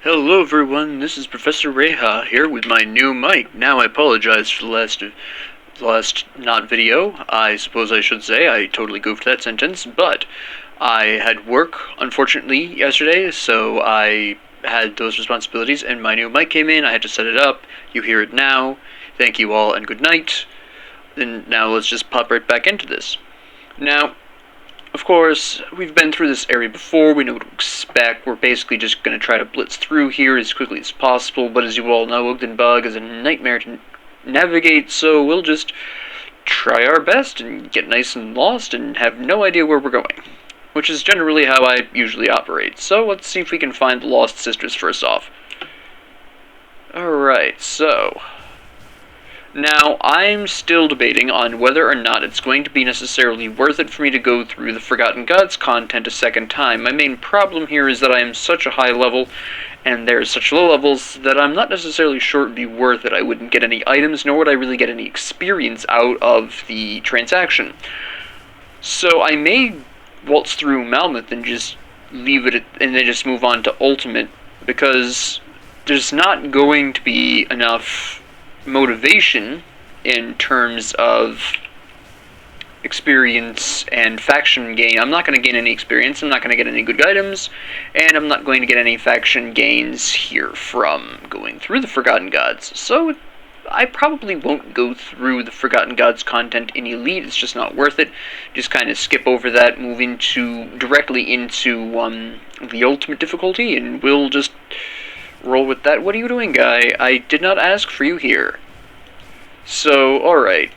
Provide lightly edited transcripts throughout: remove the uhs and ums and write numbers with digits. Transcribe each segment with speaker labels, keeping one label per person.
Speaker 1: Hello everyone, this is Professor Reha here with my new mic. Now I apologize for the last not video. I suppose I should say I totally goofed that sentence, but I had work, unfortunately, yesterday, so I had those responsibilities, and my new mic came in. I had to set it up. You hear it now. Thank you all, and good night. And now let's just pop right back into this. Now, of course, we've been through this area before, we know what to expect. We're basically just going to try to blitz through here as quickly as possible, but as you all know, Ugdenbog is a nightmare to navigate, so we'll just try our best and get nice and lost and have no idea where we're going, which is generally how I usually operate. So let's see if we can find the Lost Sisters first off. Alright, so now, I'm still debating on whether or not it's going to be necessarily worth it for me to go through the Forgotten Gods content a second time. My main problem here is that I am such a high level, and there's such low levels, that I'm not necessarily sure it would be worth it. I wouldn't get any items, nor would I really get any experience out of the transaction. So I may waltz through Malmuth and just leave it, and then just move on to Ultimate, because there's not going to be enough motivation in terms of experience and faction gain. I'm not going to gain any experience, I'm not going to get any good items, and I'm not going to get any faction gains here from going through the Forgotten Gods. So I probably won't go through the Forgotten Gods content in Elite. It's just not worth it. Just kind of skip over that, move directly into the Ultimate difficulty, and we'll just roll with that. What are you doing, guy? I did not ask for you here. So, alright.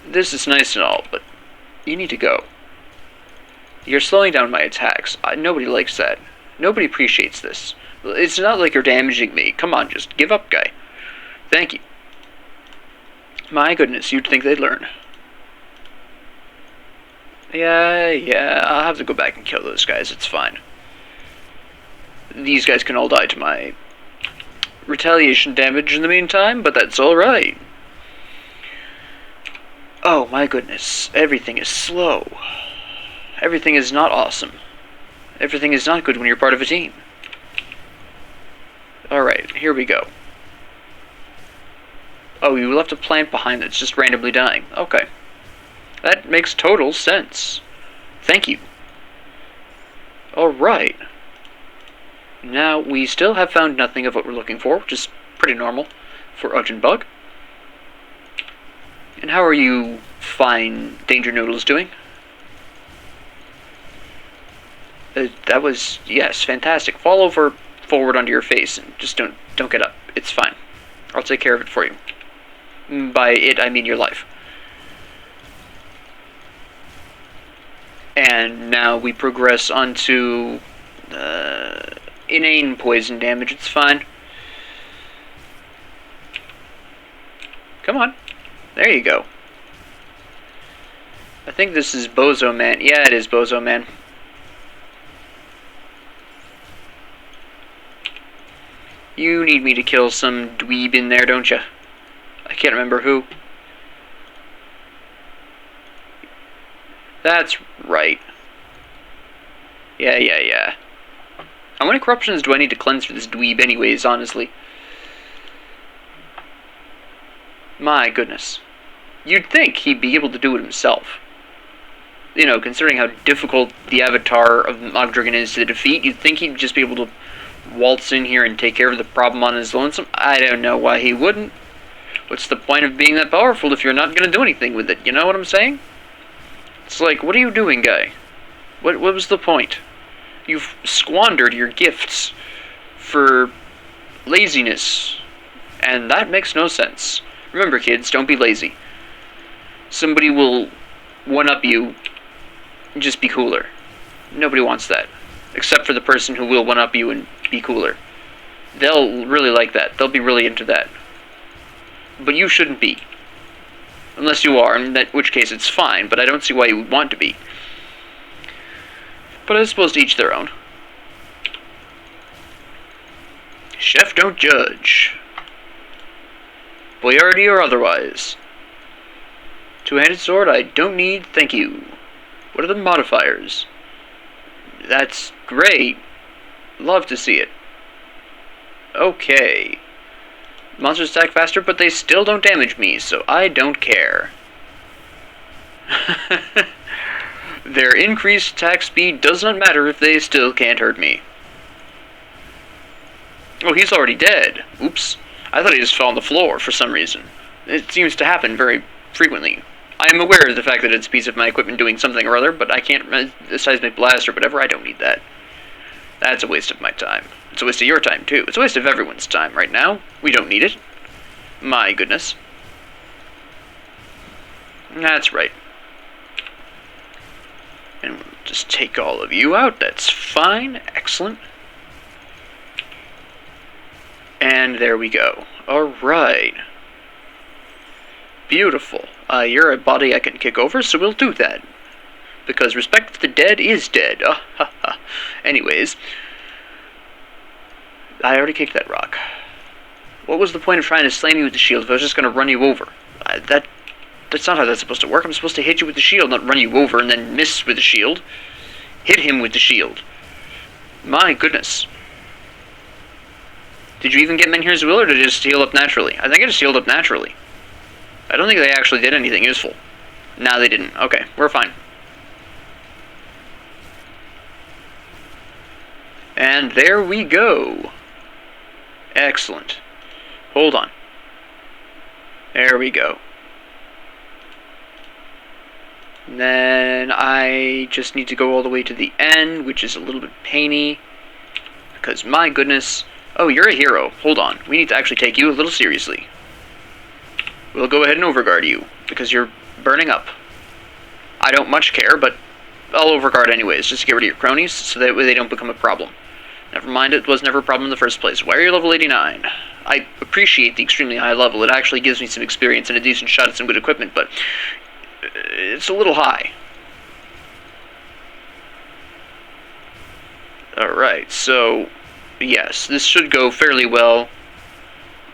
Speaker 1: This is nice and all, but you need to go. You're slowing down my attacks. Nobody likes that. Nobody appreciates this. It's not like you're damaging me. Come on, just give up, guy. Thank you. My goodness, you'd think they'd learn. Yeah, I'll have to go back and kill those guys. It's fine. These guys can all die to my retaliation damage in the meantime, but that's alright. Oh my goodness, everything is slow. Everything is not awesome. Everything is not good when you're part of a team. Alright, here we go. Oh, you left a plant behind that's just randomly dying. Okay. That makes total sense. Thank you. Alright. Now, we still have found nothing of what we're looking for, which is pretty normal for Ugdenbog. And how are you fine Danger Noodles doing? That was, yes, fantastic. Fall over forward onto your face and just don't get up. It's fine. I'll take care of it for you. By it, I mean your life. And now we progress onto inane poison damage. It's fine. Come on. There you go. I think this is Bozo Man. Yeah, it is Bozo Man. You need me to kill some dweeb in there, don't you? I can't remember who. That's right. Yeah. How many corruptions do I need to cleanse for this dweeb anyways, honestly? My goodness. You'd think he'd be able to do it himself. You know, considering how difficult the avatar of Mogdragon is to defeat, you'd think he'd just be able to waltz in here and take care of the problem on his lonesome. I don't know why he wouldn't. What's the point of being that powerful if you're not going to do anything with it? You know what I'm saying? It's like, what are you doing, guy? What was the point? You've squandered your gifts for laziness, and that makes no sense. Remember, kids, don't be lazy. Somebody will one-up you, just be cooler. Nobody wants that, except for the person who will one-up you and be cooler. They'll really like that. They'll be really into that. But you shouldn't be. Unless you are, in which case it's fine, but I don't see why you would want to be. But I suppose to each their own. Chef, don't judge. Boyardi or otherwise. Two-handed sword I don't need, thank you. What are the modifiers? That's great. Love to see it. Okay. Monsters attack faster, but they still don't damage me, so I don't care. Their increased attack speed does not matter if they still can't hurt me. Oh, he's already dead. Oops. I thought he just fell on the floor for some reason. It seems to happen very frequently. I am aware of the fact that it's a piece of my equipment doing something or other, but I can't... a seismic blast or whatever, I don't need that. That's a waste of my time. It's a waste of your time, too. It's a waste of everyone's time right now. We don't need it. My goodness. That's right. And we'll just take all of you out. That's fine. Excellent. And there we go. Alright. Beautiful. You're a body I can kick over, so we'll do that. Because respect for the dead is dead. Anyways. I already kicked that rock. What was the point of trying to slam you with the shield if I was just going to run you over? That's not how that's supposed to work. I'm supposed to hit you with the shield, not run you over and then miss with the shield. Hit him with the shield. My goodness. Did you even get Menhir's Will, or did it just heal up naturally? I think it just healed up naturally. I don't think they actually did anything useful. No, they didn't. Okay, we're fine. And there we go. Excellent. Hold on. There we go. And then I just need to go all the way to the end, which is a little bit painy. Because, my goodness... Oh, you're a hero. Hold on. We need to actually take you a little seriously. We'll go ahead and overguard you, because you're burning up. I don't much care, but I'll overguard anyways, just to get rid of your cronies, so that way they don't become a problem. Never mind, it was never a problem in the first place. Why are you level 89? I appreciate the extremely high level. It actually gives me some experience and a decent shot at some good equipment, but it's a little high. Alright, so yes, this should go fairly well,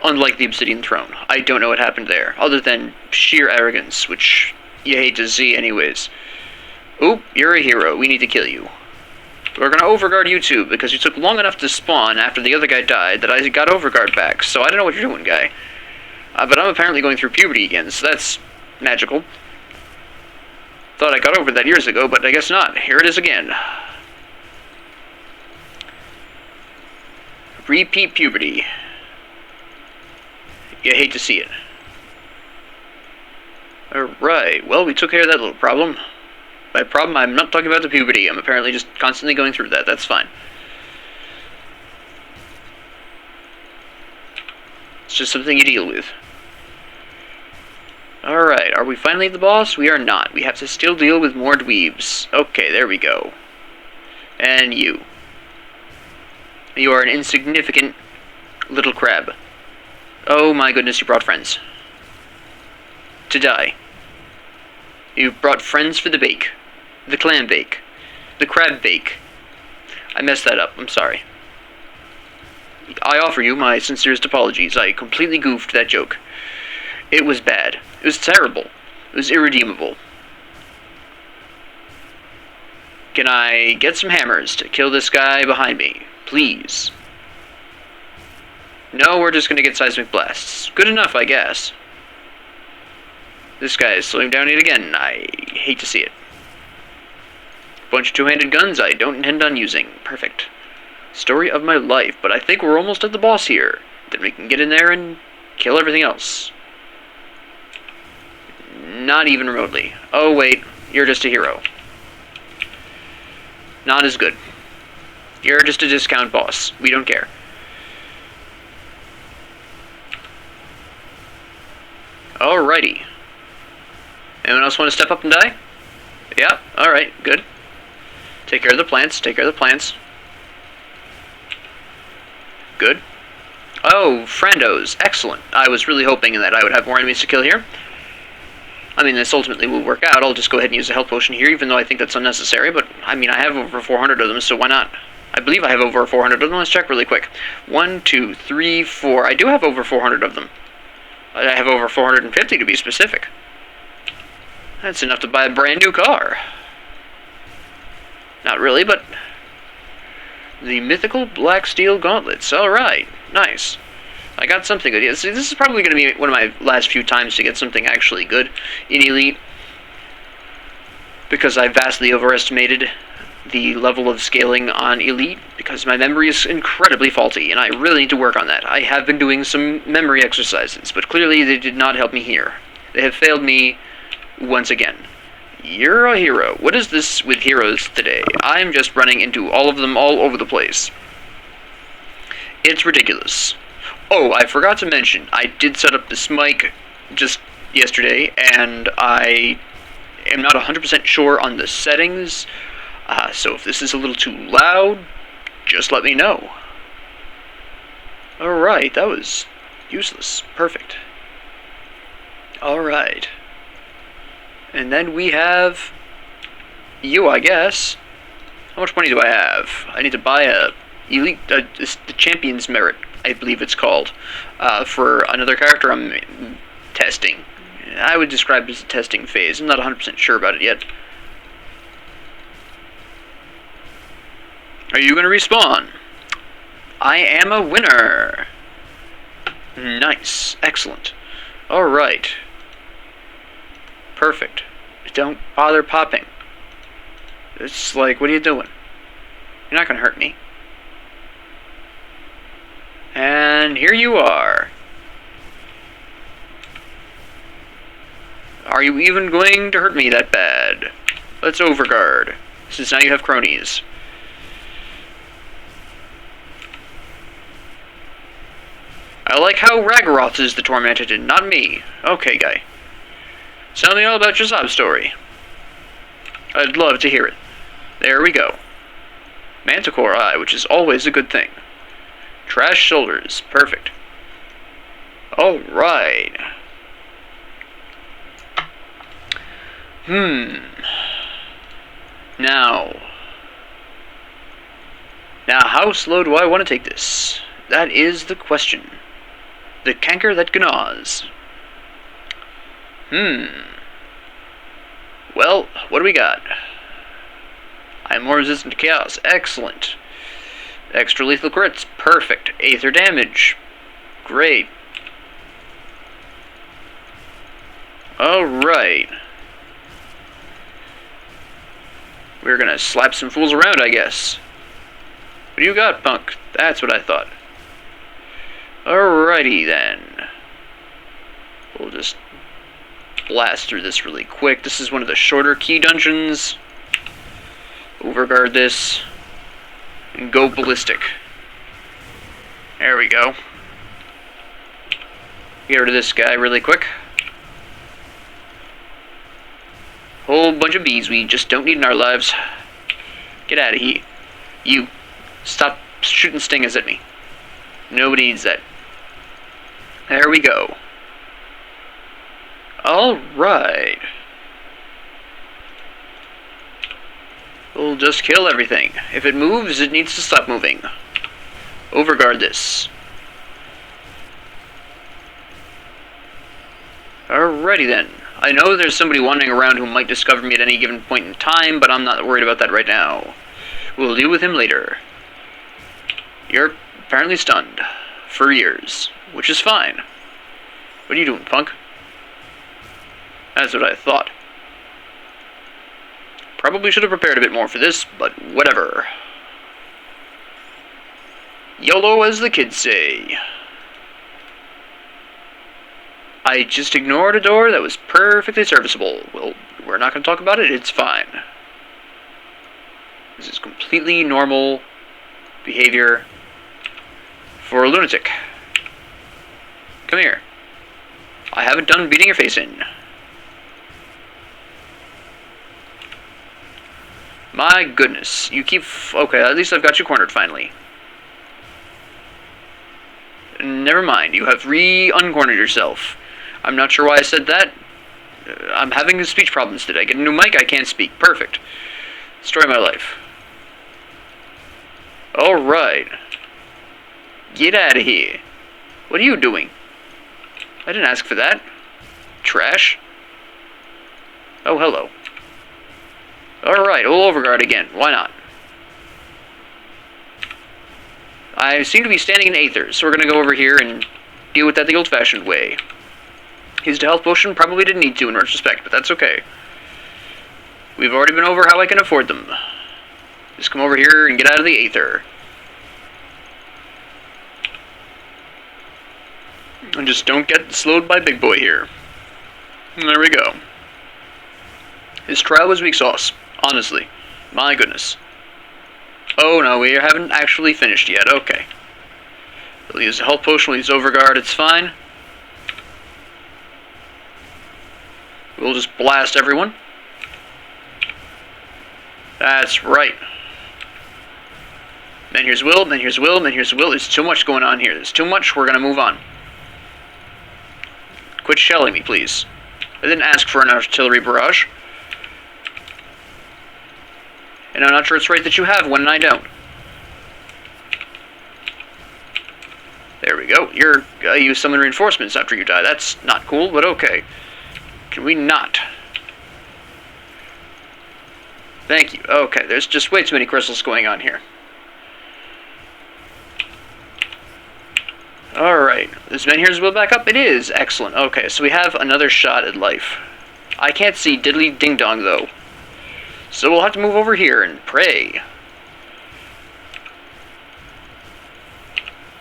Speaker 1: unlike the Obsidian Throne. I don't know what happened there, other than sheer arrogance, which you hate to see anyways. Oop, you're a hero. We need to kill you. We're going to overguard you too, because you took long enough to spawn after the other guy died that I got overguard back, so I don't know what you're doing, guy. But I'm apparently going through puberty again, so that's magical. Thought I got over that years ago, but I guess not. Here it is again. Repeat puberty. You hate to see it. Alright, well, we took care of that little problem. By problem, I'm not talking about the puberty. I'm apparently just constantly going through that. That's fine. It's just something you deal with. Alright, are we finally the boss? We are not. We have to still deal with more dweebs. Okay, there we go. And you. You are an insignificant little crab. Oh my goodness, you brought friends. To die. You brought friends for the bake. The clam bake. The crab bake. I messed that up. I'm sorry. I offer you my sincerest apologies. I completely goofed that joke. It was bad. It was terrible. It was irredeemable. Can I get some hammers to kill this guy behind me? Please. No, we're just gonna get seismic blasts. Good enough, I guess. This guy is slowing down yet again. I hate to see it. Bunch of two-handed guns I don't intend on using. Perfect. Story of my life, but I think we're almost at the boss here. Then we can get in there and kill everything else. Not even remotely. Oh wait, you're just a hero. Not as good. You're just a discount boss. We don't care. Alrighty. Anyone else want to step up and die? Yeah, alright, good. Take care of the plants, take care of the plants. Good. Oh, friendos, excellent. I was really hoping that I would have more enemies to kill here. I mean, this ultimately will work out. I'll just go ahead and use a health potion here, even though I think that's unnecessary, but, I mean, I have over 400 of them, so why not? I believe I have over 400 of them. Let's check really quick. 1, 2, 3, 4. I do have over 400 of them. I have over 450 to be specific. That's enough to buy a brand new car. Not really, but The mythical black steel gauntlets. Alright, nice. I got something good. See, this is probably going to be one of my last few times to get something actually good in Elite, because I vastly overestimated the level of scaling on Elite, because my memory is incredibly faulty, and I really need to work on that. I have been doing some memory exercises, but clearly they did not help me here. They have failed me once again. You're a hero. What is this with heroes today? I'm just running into all of them all over the place. It's ridiculous. Oh, I forgot to mention, I did set up this mic just yesterday, and I am not 100% sure on the settings, so if this is a little too loud, just let me know. Alright, that was useless. Perfect. Alright. And then we have you, I guess. How much money do I have? I need to buy a Elite, the Champion's Merit, I believe it's called, for another character I'm testing. I would describe it as a testing phase. I'm not 100% sure about it yet. Are you going to respawn? I am a winner. Nice. Excellent. Alright. Perfect. Don't bother popping. It's like, what are you doing? You're not going to hurt me. And here you are. Are you even going to hurt me that bad? Let's overguard, since now you have cronies. I like how Ragaroth is the tormented and not me. Okay, guy. Tell me all about your sob story. I'd love to hear it. There we go. Manticore eye, which is always a good thing. Trash shoulders. Perfect. Alright. Now, how slow do I want to take this? That is the question. The canker that gnaws. Well, what do we got? I'm more resistant to chaos. Excellent. Extra lethal crits. Perfect. Aether damage. Great. Alright. We're gonna slap some fools around, I guess. What do you got, punk? That's what I thought. Alrighty then. We'll just blast through this really quick. This is one of the shorter key dungeons. Overguard this. And go ballistic. There we go. Get rid of this guy really quick. Whole bunch of bees we just don't need in our lives. Get out of here. You. Stop shooting stingers at me. Nobody needs that. There we go. Alright. We'll just kill everything. If it moves, it needs to stop moving. Overguard this. Alrighty then. I know there's somebody wandering around who might discover me at any given point in time, but I'm not worried about that right now. We'll deal with him later. You're apparently stunned. For years. Which is fine. What are you doing, punk? That's what I thought. Probably should have prepared a bit more for this, but whatever. YOLO, as the kids say. I just ignored a door that was perfectly serviceable. Well, we're not going to talk about it. It's fine. This is completely normal behavior for a lunatic. Come here. I haven't done beating your face in. My goodness. You keep... Okay, at least I've got you cornered finally. Never mind. You have uncornered yourself. I'm not sure why I said that. I'm having speech problems today. Get a new mic, I can't speak. Perfect. Story of my life. Alright. Get out of here. What are you doing? I didn't ask for that. Trash. Oh, hello. Alright, we'll overguard again. Why not? I seem to be standing in Aether, so we're going to go over here and deal with that the old-fashioned way. Used a health potion, probably didn't need to in retrospect, but that's okay. We've already been over how I can afford them. Just come over here and get out of the Aether. And just don't get slowed by Big Boy here. There we go. His trial was weak sauce, honestly. My goodness. Oh no, we haven't actually finished yet, okay. We'll use a health potion, we'll use Overguard, it's fine. We'll just blast everyone. That's right. Man, here's Will, man, here's Will, man, here's Will. There's too much going on here. There's too much, we're gonna move on. Quit shelling me, please. I didn't ask for an artillery barrage. And I'm not sure it's right that you have one and I don't. There we go. You summon reinforcements after you die. That's not cool, but okay. Can we not? Thank you. Okay, there's just way too many crystals going on here. Alright. Is Ben here's will back up? It is. Excellent. Okay, so we have another shot at life. I can't see diddly ding dong though. So we'll have to move over here and pray.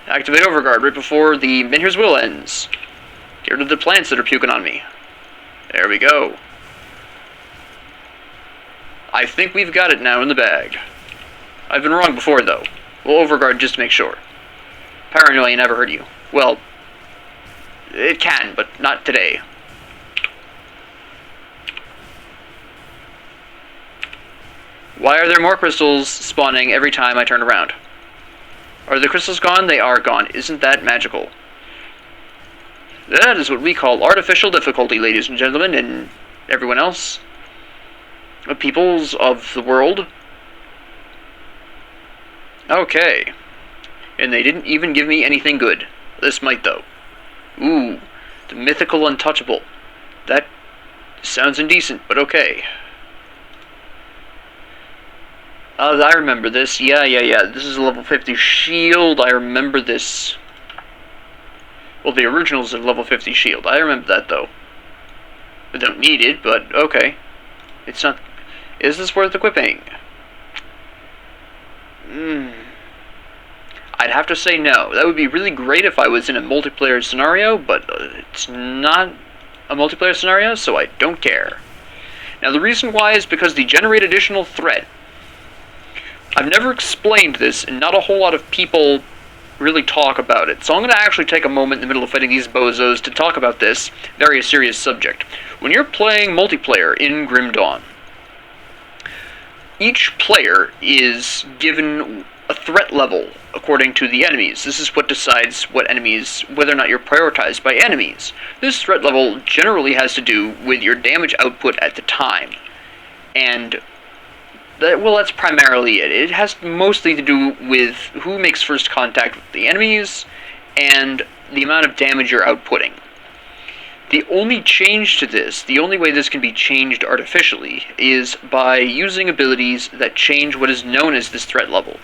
Speaker 1: Activate Overguard right before the Menhir's Will ends. Get rid of the plants that are puking on me. There we go. I think we've got it now in the bag. I've been wrong before, though. We'll Overguard just to make sure. Paranoia never hurt you. Well, it can, but not today. Why are there more crystals spawning every time I turn around? Are the crystals gone? They are gone. Isn't that magical? That is what we call artificial difficulty, ladies and gentlemen, and everyone else. Peoples of the world. Okay. And they didn't even give me anything good. This might, though. Ooh, the mythical untouchable. That sounds indecent, but okay. I remember this. Yeah. This is a level 50 shield. I remember this. Well, the original's a level 50 shield. I remember that, though. I don't need it, but okay. It's not... Is this worth equipping? I'd have to say no. That would be really great if I was in a multiplayer scenario, but it's not a multiplayer scenario, so I don't care. Now, the reason why is because the generate additional threat. I've never explained this, and not a whole lot of people really talk about it. So I'm going to actually take a moment in the middle of fighting these bozos to talk about this very serious subject. When you're playing multiplayer in Grim Dawn, each player is given a threat level according to the enemies. This is what decides what enemies, whether or not you're prioritized by enemies. This threat level generally has to do with your damage output at the time. And well, that's primarily it. It has mostly to do with who makes first contact with the enemies and the amount of damage you're outputting. The only change to this, the only way this can be changed artificially, is by using abilities that change what is known as this threat level.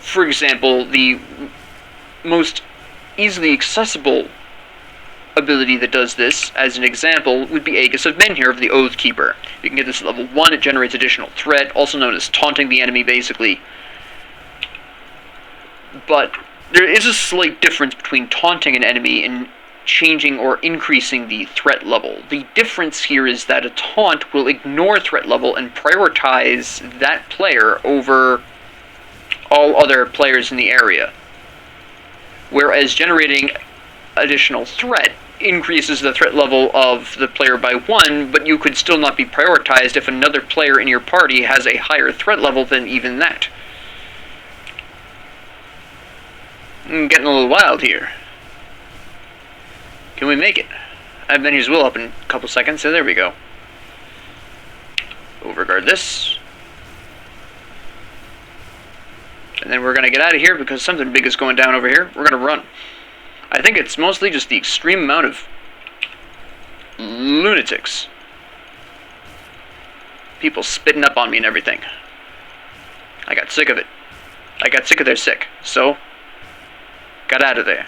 Speaker 1: For example, the most easily accessible ability that does this, as an example, would be Aegis of Menhir of the Oath Keeper. You can get this at level 1, it generates additional threat, also known as taunting the enemy, basically. But there is a slight difference between taunting an enemy and changing or increasing the threat level. The difference here is that a taunt will ignore threat level and prioritize that player over all other players in the area. Whereas generating additional threat increases the threat level of the player by 1, but you could still not be prioritized if another player in your party has a higher threat level than even that. I'm getting a little wild here. Can we make it? I've been his will up in a couple seconds, so there we go. Overguard this. And then we're going to get out of here because something big is going down over here. We're going to run. I think it's mostly just the extreme amount of lunatics. People spitting up on me and everything. I got sick of it. I got sick of their sick, so got out of there.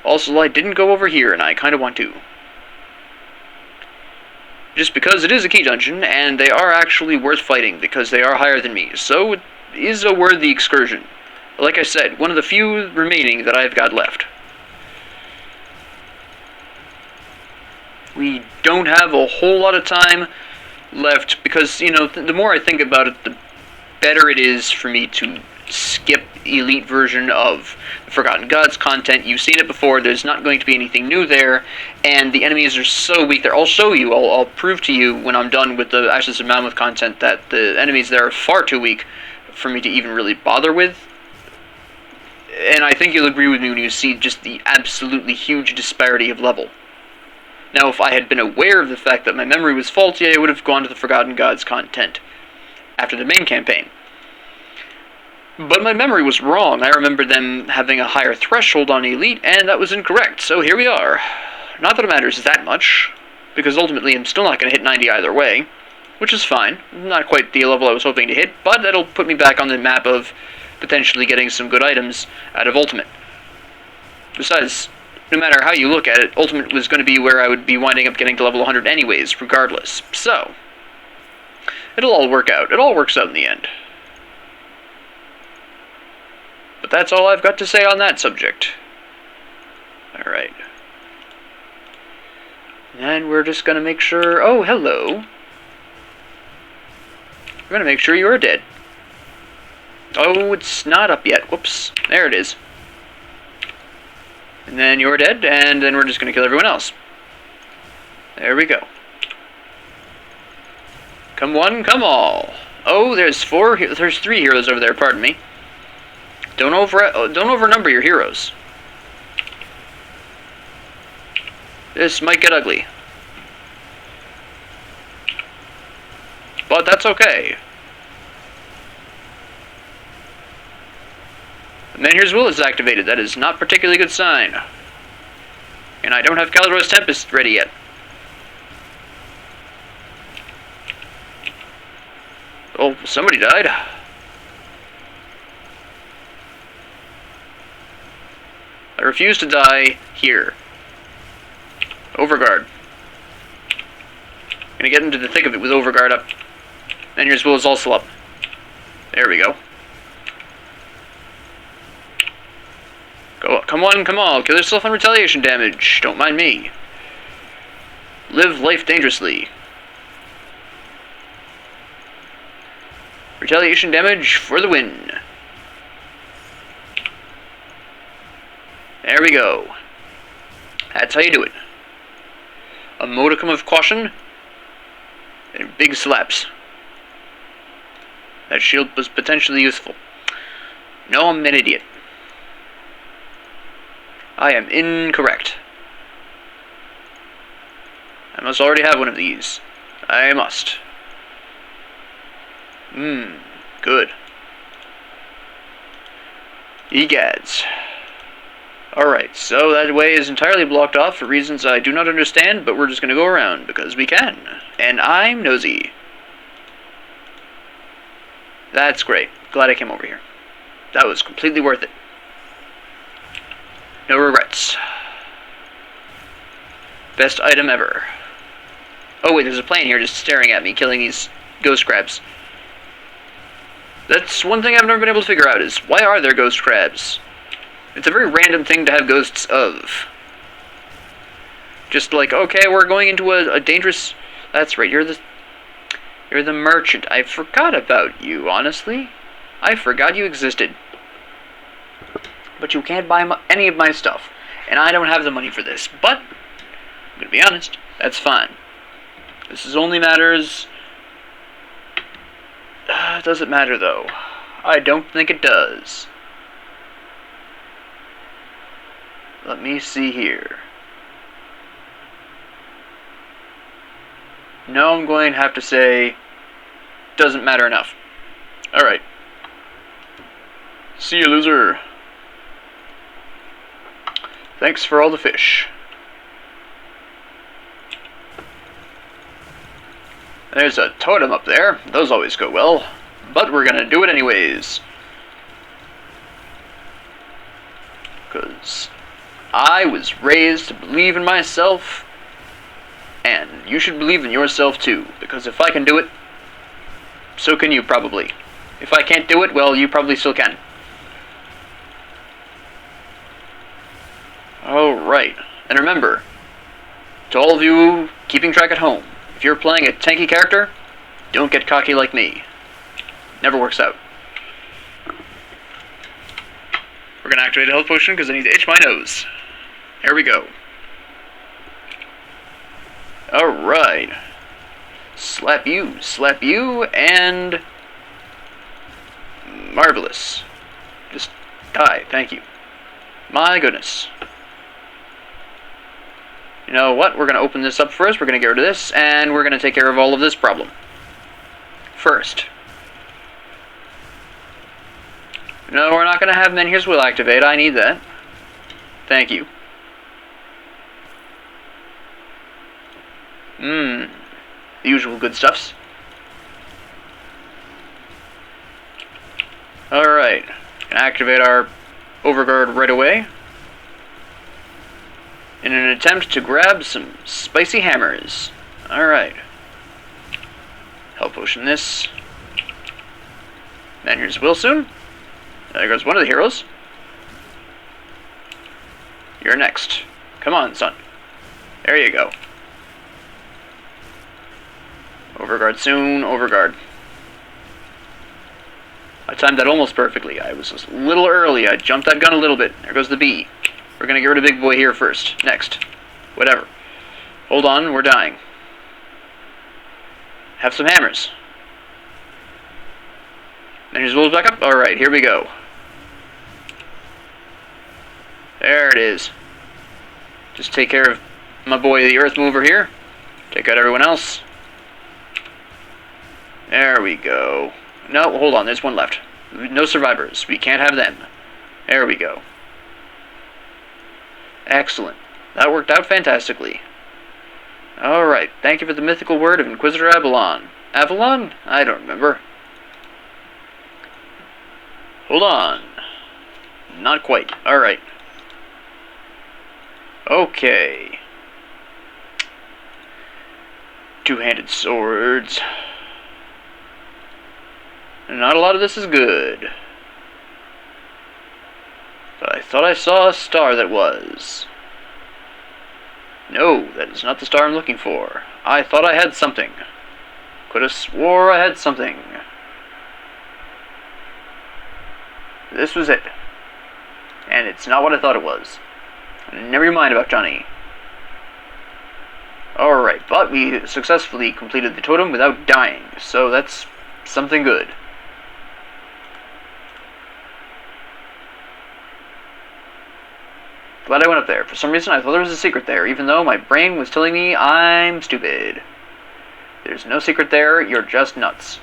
Speaker 1: Also, I didn't go over here, and I kind of want to. Just because it is a key dungeon, and they are actually worth fighting, because they are higher than me, so it is a worthy excursion. Like I said, one of the few remaining that I've got left. We don't have a whole lot of time left, because, you know, the more I think about it, the better it is for me to skip elite version of the Forgotten Gods content. You've seen it before, there's not going to be anything new there, and the enemies are so weak there. I'll show you, I'll prove to you when I'm done with the Ashes of Mammoth content that the enemies there are far too weak for me to even really bother with. And I think you'll agree with me when you see just the absolutely huge disparity of level. Now, if I had been aware of the fact that my memory was faulty, I would have gone to the Forgotten Gods content after the main campaign. But my memory was wrong. I remember them having a higher threshold on Elite, and that was incorrect, so here we are. Not that it matters that much, because ultimately I'm still not going to hit 90 either way, which is fine. Not quite the level I was hoping to hit, but that'll put me back on the map of potentially getting some good items out of Ultimate. Besides, no matter how you look at it, Ultimate was going to be where I would be winding up getting to level 100 anyways, regardless. So, it'll all work out. It all works out in the end. But that's all I've got to say on that subject. Alright. And we're just going to make sure... Oh, hello. We're going to make sure you are dead. Oh, it's not up yet. Whoops. There it is. And then you're dead, and then we're just going to kill everyone else. There we go. Come one, come all. Oh, there's 3 heroes over there, pardon me. Don't overnumber your heroes. This might get ugly. But that's okay. And then here's Will is activated. That is not a particularly good sign. And I don't have Callidor's Tempest ready yet. Oh, somebody died. I refuse to die here. Overguard. Gonna get into the thick of it with Overguard up. And here's Will is also up. There we go. Go, come on, come on. Kill yourself on retaliation damage. Don't mind me. Live life dangerously. Retaliation damage for the win. There we go. That's how you do it. A modicum of caution and big slaps. That shield was potentially useful. No, I'm an idiot. I am incorrect. I must already have one of these. I must. Good. Egads. Alright, so that way is entirely blocked off for reasons I do not understand, but we're just going to go around, because we can. And I'm nosy. That's great. Glad I came over here. That was completely worth it. No regrets. Best item ever. Oh wait, there's a plane here just staring at me, killing these ghost crabs. That's one thing I've never been able to figure out, is why are there ghost crabs? It's a very random thing to have ghosts of. Just like, okay, we're going into a dangerous... That's right, you're the merchant. I forgot about you, honestly. I forgot you existed. But you can't buy any of my stuff. And I don't have the money for this. But, I'm going to be honest, that's fine. This is only matters... does it matter, though? I don't think it does. Let me see here. No, I'm going to have to say... doesn't matter enough. Alright. See you, loser. Thanks for all the fish. There's a totem up there. Those always go well. but we're gonna do it anyways. Because I was raised to believe in myself, and you should believe in yourself too, because if I can do it, so can you probably. If I can't do it, well, you probably still can. Alright, and remember, to all of you keeping track at home, if you're playing a tanky character, don't get cocky like me. Never works out. We're gonna activate a health potion because I need to itch my nose. There we go. Alright. Slap you, and... marvelous. Just die, thank you. My goodness. You know what? We're going to open this up first. We're going to get rid of this, and we're going to take care of all of this problem first. No, we're not going to have Menhir's Will activate. I need that. Thank you. The usual good stuffs. Alright. Gonna activate our Overguard right away, in an attempt to grab some spicy hammers. Alright. Health potion this. Menhir's Will soon. There goes one of the heroes. You're next. Come on, son. There you go. Overguard soon, Overguard. I timed that almost perfectly. I was a little early. I jumped that gun a little bit. There goes the bee. We're gonna get rid of Big Boy here first. Next. Whatever. Hold on, we're dying. Have some hammers. Menhir's Will's back up. Alright, here we go. There it is. Just take care of my boy the Earth Mover here. Take out everyone else. There we go. No, hold on, there's one left. No survivors. We can't have them. There we go. Excellent. That worked out fantastically. Alright, thank you for the mythical word of Inquisitor Avalon. Avalon? I don't remember. Hold on. Not quite. Alright. Okay. Two-handed swords. Not a lot of this is good. But I thought I saw a star that was. No, that is not the star I'm looking for. I thought I had something. Could have swore I had something. This was it. And it's not what I thought it was. Never mind about Johnny. Alright, but we successfully completed the totem without dying, so that's something good. Glad I went up there. For some reason I thought there was a secret there, even though my brain was telling me I'm stupid. There's no secret there, you're just nuts.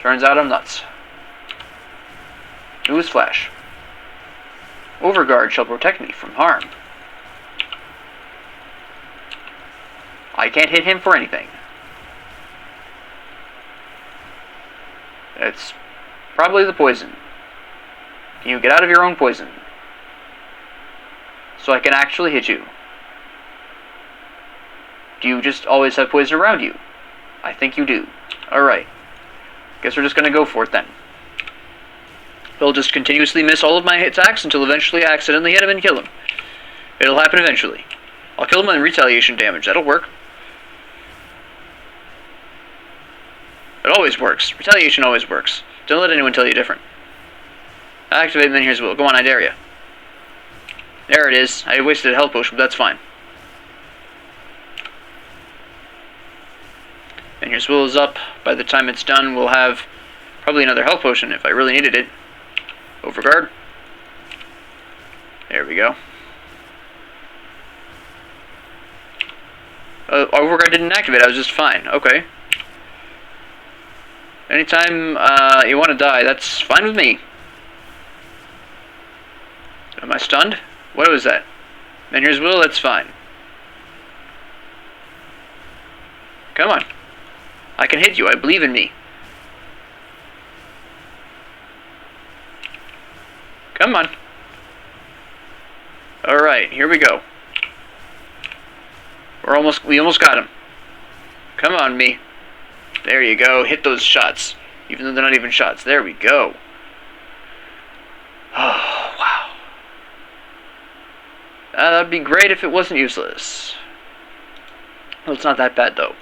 Speaker 1: Turns out I'm nuts. Newsflash. Overguard shall protect me from harm. I can't hit him for anything. It's probably the poison. Can you get out of your own poison? So I can actually hit you. Do you just always have poison around you? I think you do. Alright. Guess we're just gonna go for it then. He'll just continuously miss all of my attacks until eventually I accidentally hit him and kill him. It'll happen eventually. I'll kill him on retaliation damage. That'll work. It always works. Retaliation always works. Don't let anyone tell you different. Activate Menhir's Will. Go on, I dare you. There it is. I wasted a health potion, but that's fine. Menhir's Will is up. By the time it's done, we'll have probably another health potion if I really needed it. Overguard. There we go. Overguard didn't activate. I was just fine. Okay. Anytime you want to die, that's fine with me. Am I stunned? What was that? Menhir's Will, that's fine. Come on. I can hit you. I believe in me. Come on. Alright, here we go. We almost got him. Come on, me. There you go. Hit those shots. Even though they're not even shots. There we go. Oh, wow. That'd be great if it wasn't useless. Well, it's not that bad, though.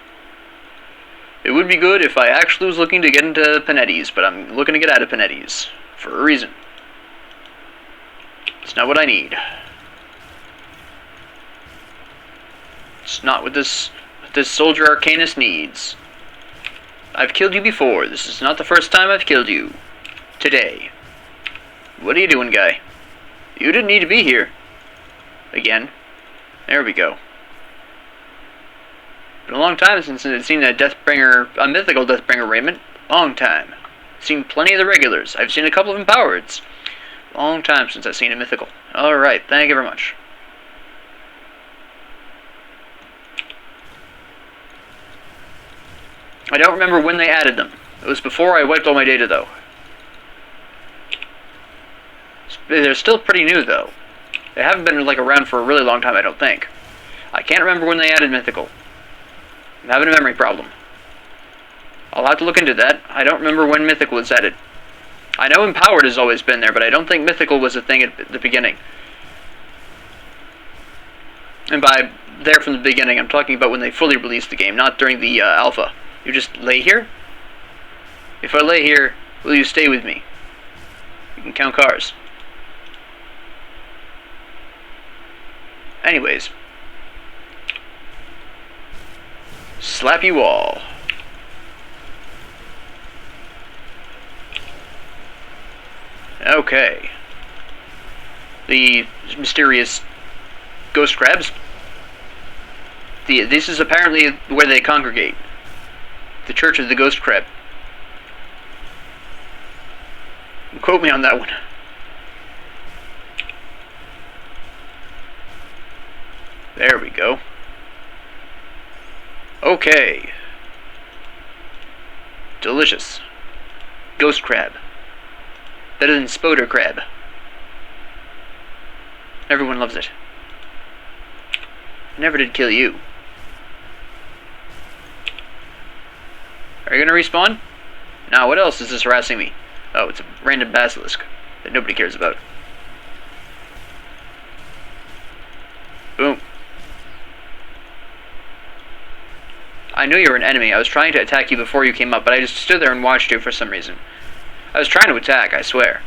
Speaker 1: It would be good if I actually was looking to get into Panetti's, but I'm looking to get out of Panetti's. For a reason. It's not what I need. It's not what this soldier Arcanist needs. I've killed you before. This is not the first time I've killed you. Today. What are you doing, guy? You didn't need to be here. Again. There we go. Been a long time since I've seen a mythical Deathbringer raiment. Long time. Seen plenty of the regulars. I've seen a couple of empowereds. Long time since I've seen a mythical. Alright, thank you very much. I don't remember when they added them. It was before I wiped all my data, though. They're still pretty new, though. They haven't been around for a really long time, I don't think. I can't remember when they added mythical. I'm having a memory problem. I'll have to look into that. I don't remember when mythical was added. I know empowered has always been there, but I don't think mythical was a thing at the beginning. And by there from the beginning, I'm talking about when they fully released the game, not during the alpha. You just lay here? If I lay here, will you stay with me? You can count cars. Anyways. Slap you all. Okay. The mysterious ghost crabs. This is apparently where they congregate. The Church of the Ghost Crab. Quote me on that one. There we go. Okay. Delicious. Ghost crab. Better than Spoder crab. Everyone loves it. I never did kill you. Are you gonna respawn? Now, what else is this harassing me? Oh, it's a random basilisk that nobody cares about. Boom. I knew you were an enemy. I was trying to attack you before you came up, but I just stood there and watched you for some reason. I was trying to attack, I swear.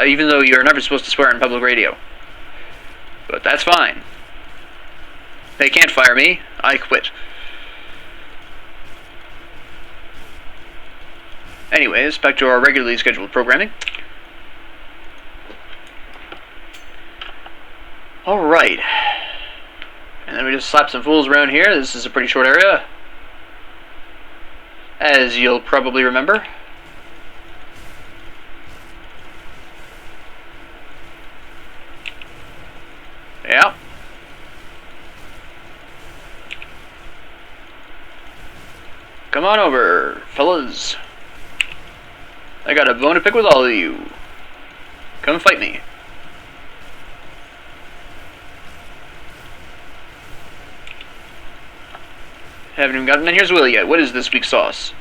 Speaker 1: Even though you're never supposed to swear on public radio. But that's fine. They can't fire me. I quit. Anyways, back to our regularly scheduled programming. Alright. And then we just slap some fools around here. This is a pretty short area, as you'll probably remember. Yeah. Come on over, fellas. I got a bone to pick with all of you. Come fight me. Haven't even gotten in here's Willie yet. What is this week's sauce?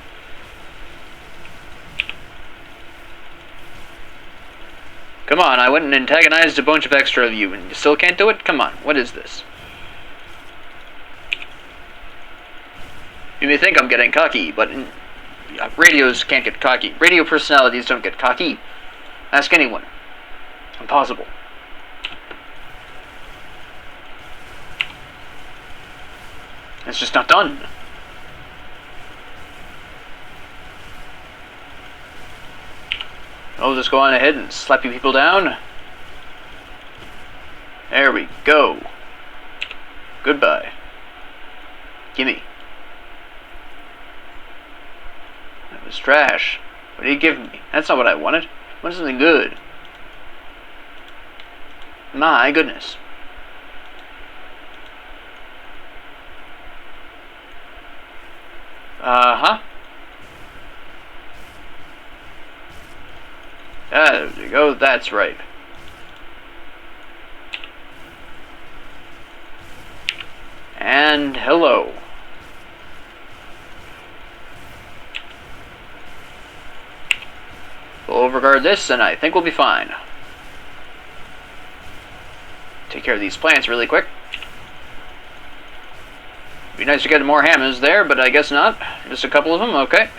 Speaker 1: Come on, I went and antagonized a bunch of extra of you and you still can't do it? Come on, what is this? You may think I'm getting cocky, but radios can't get cocky. Radio personalities don't get cocky. Ask anyone. Impossible. It's just not done. I'll just go on ahead and slap you people down. There we go. Goodbye. Gimme. That was trash. What are you giving me? That's not what I wanted. I wanted something good. My goodness. Uh-huh. There you go, that's right. And hello. We'll overguard this, and I think we'll be fine. Take care of these plants really quick. Be nice to get more hammers there, but I guess not. Just a couple of them, okay.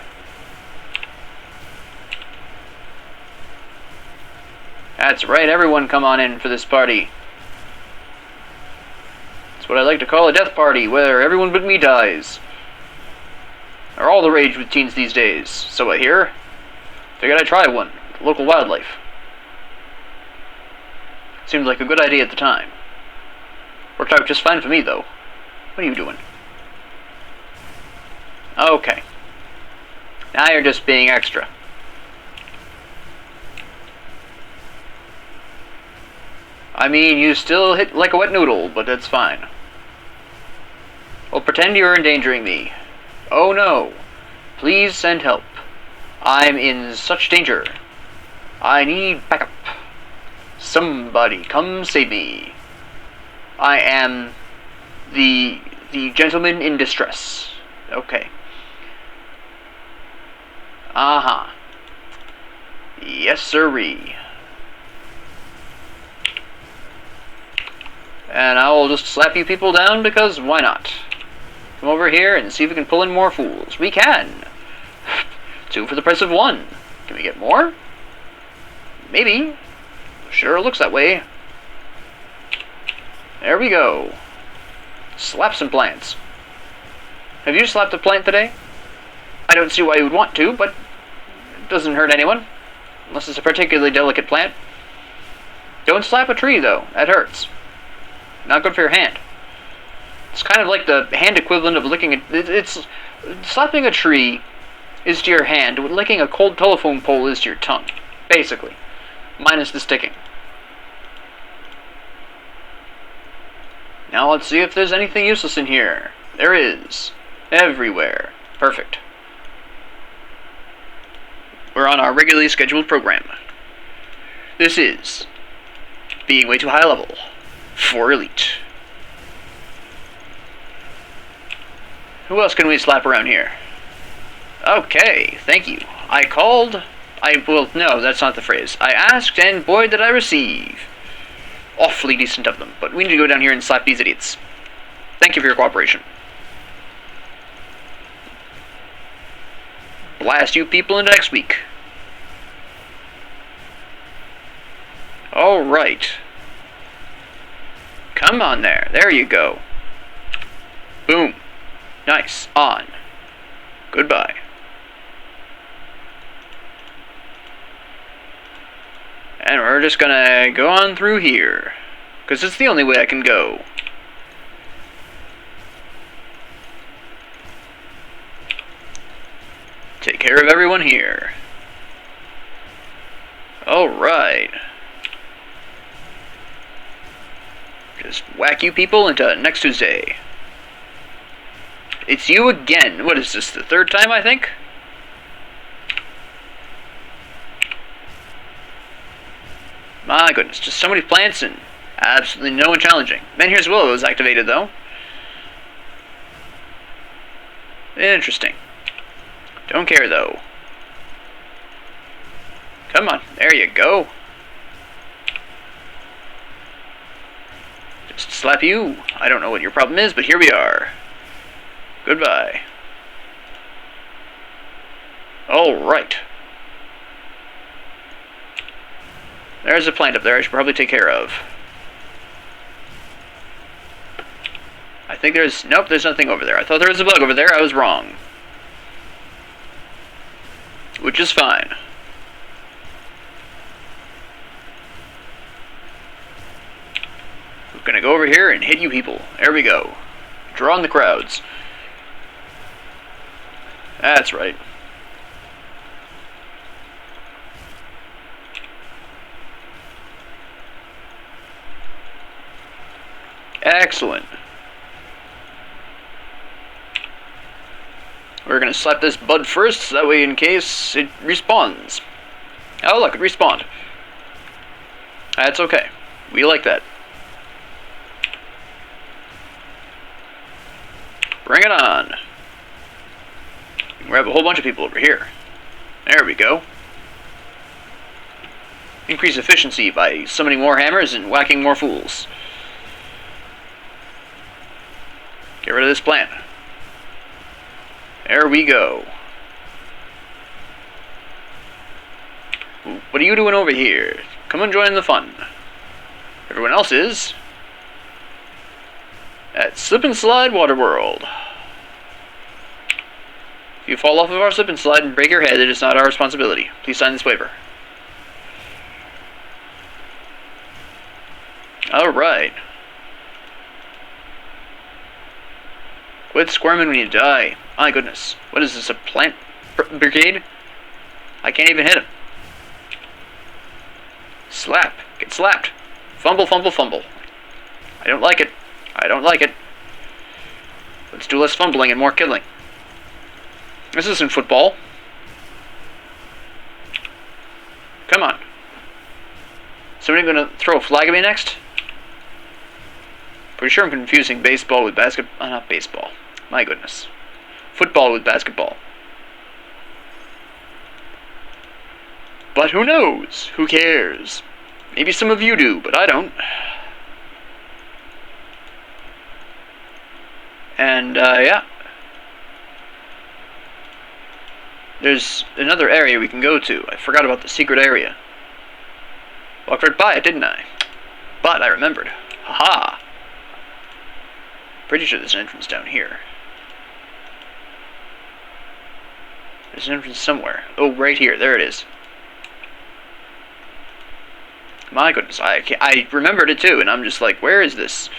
Speaker 1: That's right, everyone come on in for this party. It's what I like to call a death party, where everyone but me dies. They're all the rage with teens these days. So I hear. Figured I'd try one. Local wildlife. Seemed like a good idea at the time. Worked out just fine for me, though. What are you doing? Okay. Now you're just being extra. I mean, you still hit like a wet noodle, but that's fine. Well, pretend you're endangering me. Oh no. Please send help. I'm in such danger. I need backup. Somebody come save me. I am the gentleman in distress. Okay. Uh-huh. Yes, sirree. And I'll just slap you people down because why not? Come over here and see if we can pull in more fools. We can. 2 for the price of 1. Can we get more? Maybe. Sure looks that way. There we go. Slap some plants. Have you slapped a plant today? I don't see why you would want to, but it doesn't hurt anyone. Unless it's a particularly delicate plant. Don't slap a tree, though. That hurts. Not good for your hand. It's kind of like the hand equivalent of licking it's slapping a tree is to your hand what licking a cold telephone pole is to your tongue. Basically. Minus the sticking. Now let's see if there's anything useless in here. There is. Everywhere. Perfect. We're on our regularly scheduled program. This is being way too high level for elite. Who else can we slap around here? Okay, thank you. Well, no, that's not the phrase. I asked, and boy did I receive. Awfully decent of them, but we need to go down here and slap these idiots. Thank you for your cooperation. Blast you people into next week. Alright. Come on there. There you go. Boom. Nice. On. Goodbye. And we're just gonna go on through here. Because it's the only way I can go. Take care of everyone here. Alright. Just whack you people into next Tuesday. It's you again. What is this, the 3rd time, I think? My goodness, just so many plants and absolutely no one challenging. Men Here's Willow is activated, though. Interesting. Don't care, though. Come on, there you go. Just slap you. I don't know what your problem is, but here we are. Goodbye. Alright. There's a plant up there I should probably take care of. I think there's... Nope, there's nothing over there. I thought there was a bug over there. I was wrong. Which is fine. We're gonna go over here and hit you people. There we go. Draw on the crowds. That's right. Excellent. We're gonna slap this bud first, so that way in case it respawns. Oh, look, it respawned. That's okay. We like that. Bring it on. We can grab a whole bunch of people over here. There we go. Increase efficiency by summoning more hammers and whacking more fools. Get rid of this plant. There we go. What are you doing over here? Come and join the fun. Everyone else is at Slip and Slide Water World. If you fall off of our slip and slide and break your head, it is not our responsibility. Please sign this waiver. Alright. Quit squirming when you die. My goodness. What is this, a plant brigade? I can't even hit him. Slap. Get slapped. Fumble, fumble, fumble. I don't like it. I don't like it. Let's do less fumbling and more killing. This isn't football. Come on. Somebody gonna throw a flag at me next? Pretty sure I'm confusing baseball with basketball. Not baseball. My goodness. Football with basketball. But who knows? Who cares? Maybe some of you do, but I don't. And, yeah. There's another area we can go to. I forgot about the secret area. Walked right by it, didn't I? But I remembered. Haha! Pretty sure there's an entrance down here. There's an entrance somewhere. Oh, right here. There it is. My goodness, I remembered it too, and I'm just like, where is this?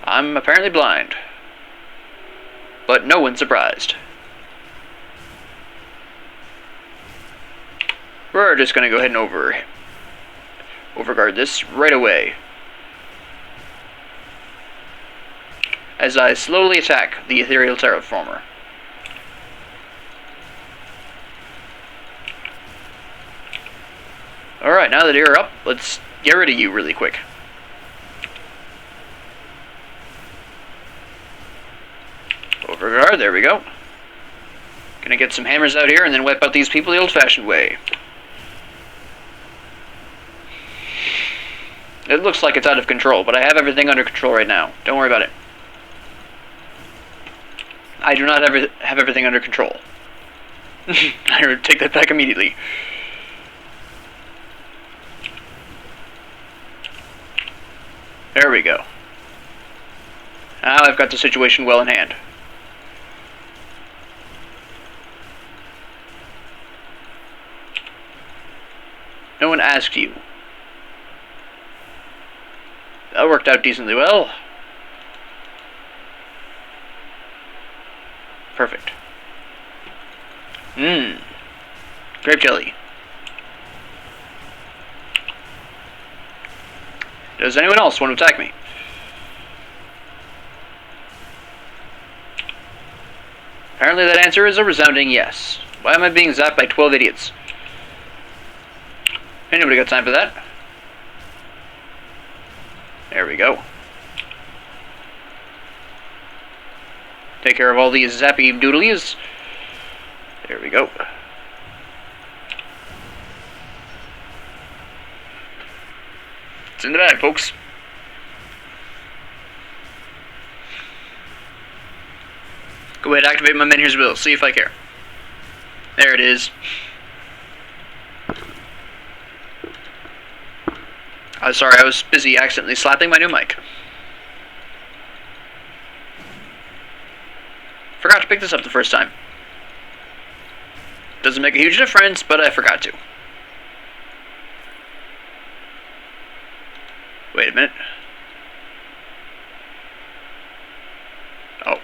Speaker 1: I'm apparently blind. But no one's surprised. We're just gonna go ahead and overguard this right away. As I slowly attack the ethereal terraformer. Alright, now that you're up, let's get rid of you really quick. Overguard, there we go. Gonna get some hammers out here and then wipe out these people the old-fashioned way. It looks like it's out of control, but I have everything under control right now. Don't worry about it. I do not have everything under control. I take that back immediately. There we go. Now I've got the situation well in hand. No one asked you. That worked out decently well. Perfect. Grape jelly. Does anyone else want to attack me? Apparently that answer is a resounding yes. Why am I being zapped by 12 idiots? Ain't nobody got time for that. There we go. Take care of all these zappy doodlies. There we go. It's in the bag, folks. Go ahead, activate my Menhir's Will. See if I care. There it is. Sorry, I was busy accidentally slapping my new mic. Forgot to pick this up the first time. Doesn't make a huge difference, but I forgot to. Wait a minute. Oh.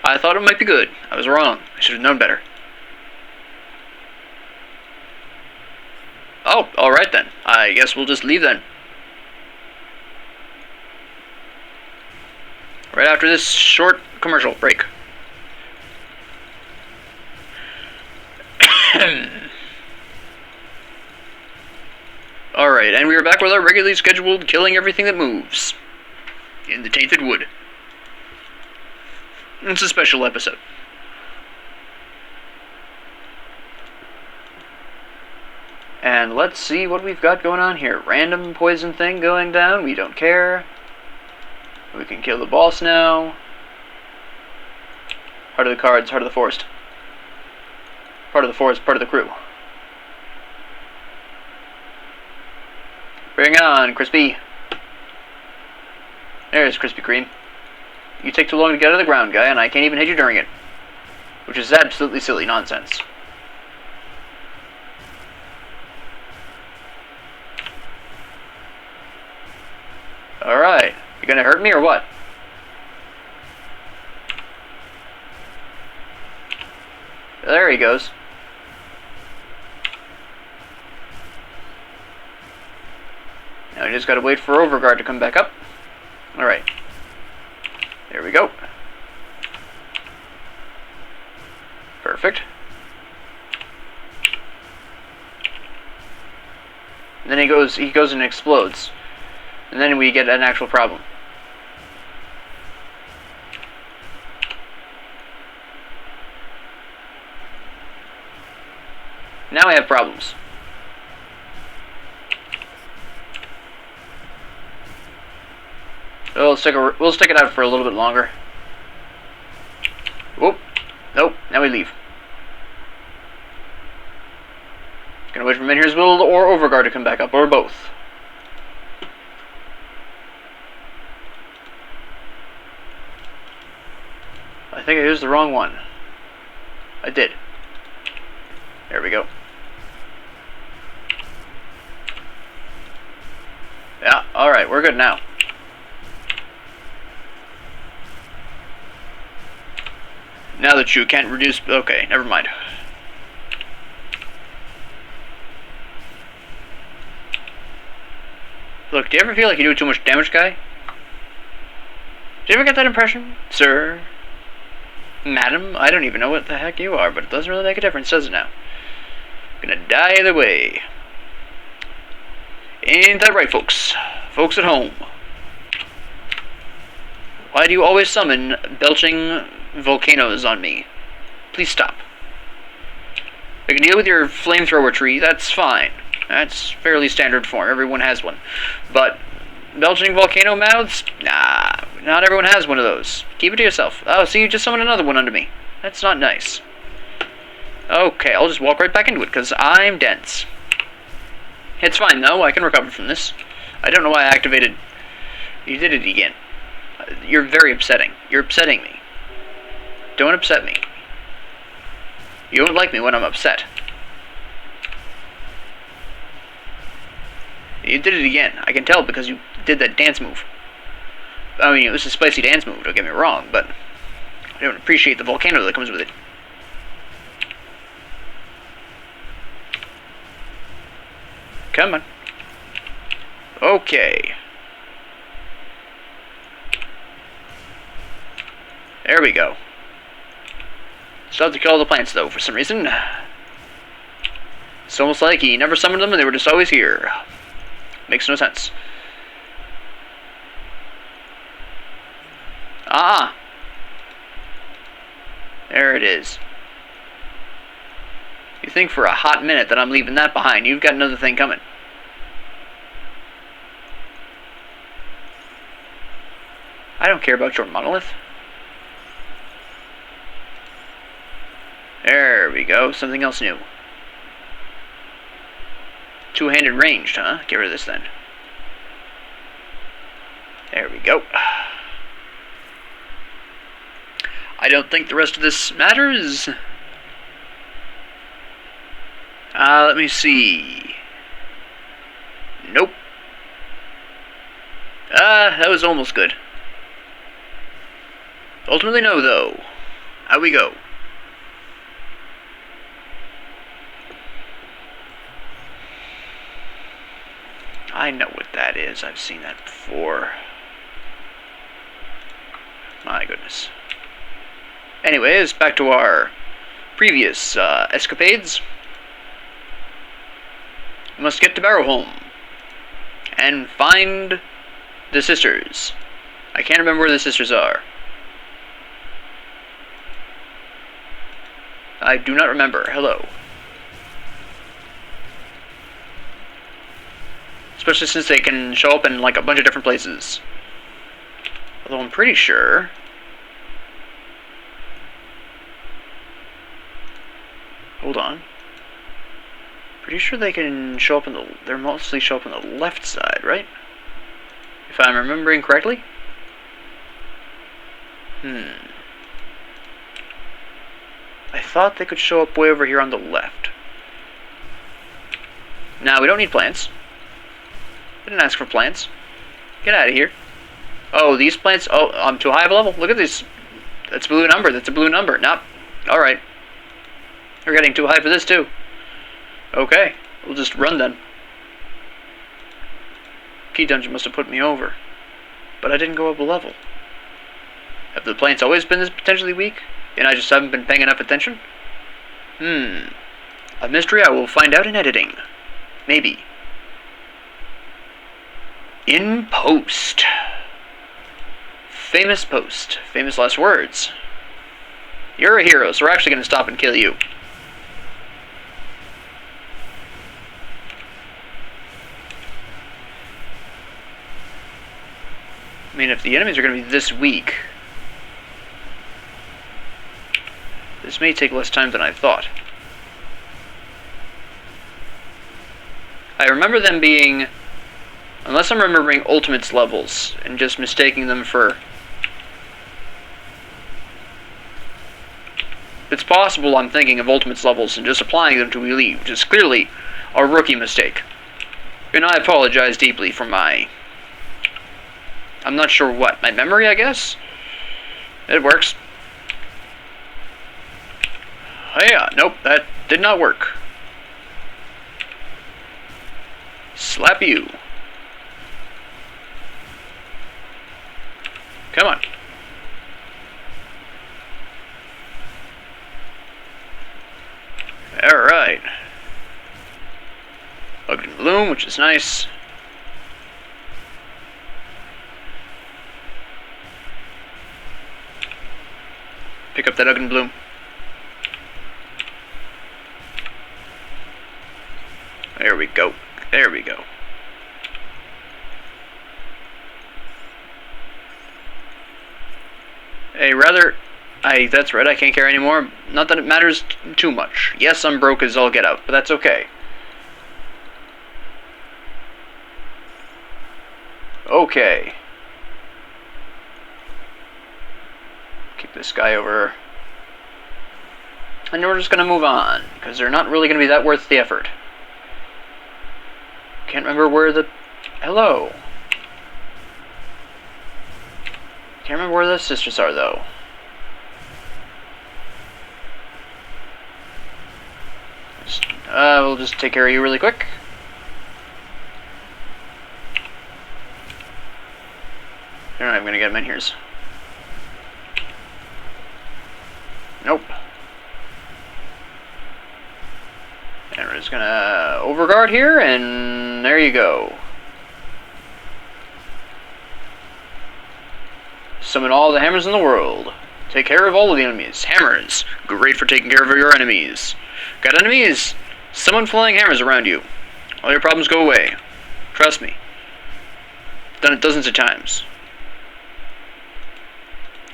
Speaker 1: I thought it might be good. I was wrong. I should have known better. Oh, alright then. I guess we'll just leave then. Right after this short commercial break. Alright, and we are back with our regularly scheduled killing everything that moves in the Tainted Wood. It's a special episode. And let's see what we've got going on here. Random poison thing going down, we don't care. We can kill the boss now. Heart of the cards, heart of the forest. Part of the forest, part of the crew. Bring on, Crispy. There's Krispy Kreme. You take too long to get out of the ground, guy, and I can't even hit you during it. Which is absolutely silly nonsense. Alright. You gonna hurt me or what? There he goes. Now we just gotta wait for Overguard to come back up. Alright. There we go. Perfect. And then he goes and explodes. And then we get an actual problem. Now I have problems. We'll stick it out for a little bit longer. Whoop. Nope. Now we leave. Gonna wait for Minhir's Will or Overguard to come back up, or both. I think I used the wrong one. I did. There we go. Yeah, alright, we're good now. Now that you can't reduce... Okay, never mind. Look, do you ever feel like you do too much damage, guy? Do you ever get that impression? Sir? Madam? I don't even know what the heck you are, but it doesn't really make a difference, does it now? Gonna die either way. Ain't that right, folks? Folks at home. Why do you always summon belching volcanoes on me? Please stop. I can deal with your flamethrower tree, that's fine. That's fairly standard form, everyone has one. But belching volcano mouths? Nah, not everyone has one of those. Keep it to yourself. Oh, see, you just summoned another one onto me. That's not nice. Okay, I'll just walk right back into it, because I'm dense. It's fine, though. I can recover from this. I don't know why I activated... You did it again. You're very upsetting. You're upsetting me. Don't upset me. You don't like me when I'm upset. You did it again. I can tell because you did that dance move. I mean, it was a spicy dance move, don't get me wrong, but I don't appreciate the volcano that comes with it. Come on. Okay. There we go. Still have to kill all the plants, though, for some reason. It's almost like he never summoned them and they were just always here. Makes no sense. Ah! There it is. You think for a hot minute that I'm leaving that behind. You've got another thing coming. I don't care about your monolith. There we go. Something else new. Two-handed ranged, huh? Get rid of this then. There we go. I don't think the rest of this matters. Let me see. Nope. That was almost good. Ultimately no, though. Out we go. I know what that is. I've seen that before. My goodness. Anyways, back to our previous escapades. We must get to Barrowholm. and find the sisters. I can't remember where the sisters are. I do not remember. Hello. Especially since they can show up in like a bunch of different places. Although I'm pretty sure... Hold on. Pretty sure they can show up in the... They're mostly show up on the left side, right? If I'm remembering correctly? I thought they could show up way over here on the left. Now, we don't need plants. I didn't ask for plants. Get out of here. Oh, these plants... Oh, I'm too high of a level. Look at this. That's a blue number. That's a blue number. Nope. Alright. We're getting too high for this, too. Okay. We'll just run, then. Key dungeon must have put me over. But I didn't go up a level. Have the plants always been this potentially weak? And I just haven't been paying enough attention? A mystery I will find out in editing. Maybe. In post. Famous post. Famous last words. You're a hero, so we're actually going to stop and kill you. I mean, if the enemies are going to be this weak, this may take less time than I thought. I remember them being, unless I'm remembering Ultimates levels and just mistaking them for... It's possible I'm thinking of Ultimates levels and just applying them to Elite, which is clearly a rookie mistake. And I apologize deeply for my... I'm not sure what. My memory, I guess? It works. Oh yeah, nope, that did not work. Slap you. Come on. Alright. Ugdenbog, which is nice. Pick up that Ugdenbog. There we go. There we go. That's right, I can't carry anymore. Not that it matters too much. Yes, I'm broke as all get out, but that's okay. Okay. Keep this guy over. And we're just gonna move on, because they're not really gonna be that worth the effort. Can't remember where the... Hello. Can't remember where the sisters are, though. We'll just take care of you really quick. You're not even gonna get them in here. Nope. And we're just gonna overguard here, and there you go. Summon all the hammers in the world. Take care of all of the enemies. Hammers. Great for taking care of your enemies. Got enemies? Summon flying hammers around you. All your problems go away. Trust me. Done it dozens of times.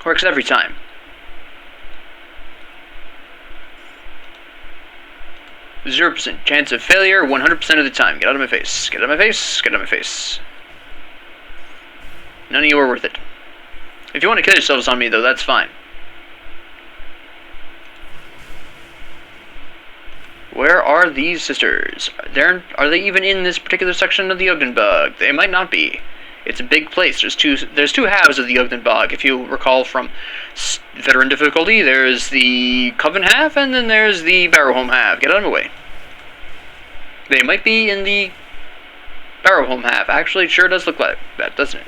Speaker 1: Works every time. %. Chance of failure 100% of the time. Get out of my face. Get out of my face. Get out of my face. None of you are worth it. If you want to kill yourselves on me, though, that's fine. Where are these sisters? Are they even in this particular section of the Ugdenbog? They might not be. It's a big place. There's two halves of the Ugdenbog. If you recall from Veteran difficulty, there's the Coven half, and then there's the Barrowhome half. Get out of my way. They might be in the Barrowhome half. Actually, it sure does look like that, doesn't it?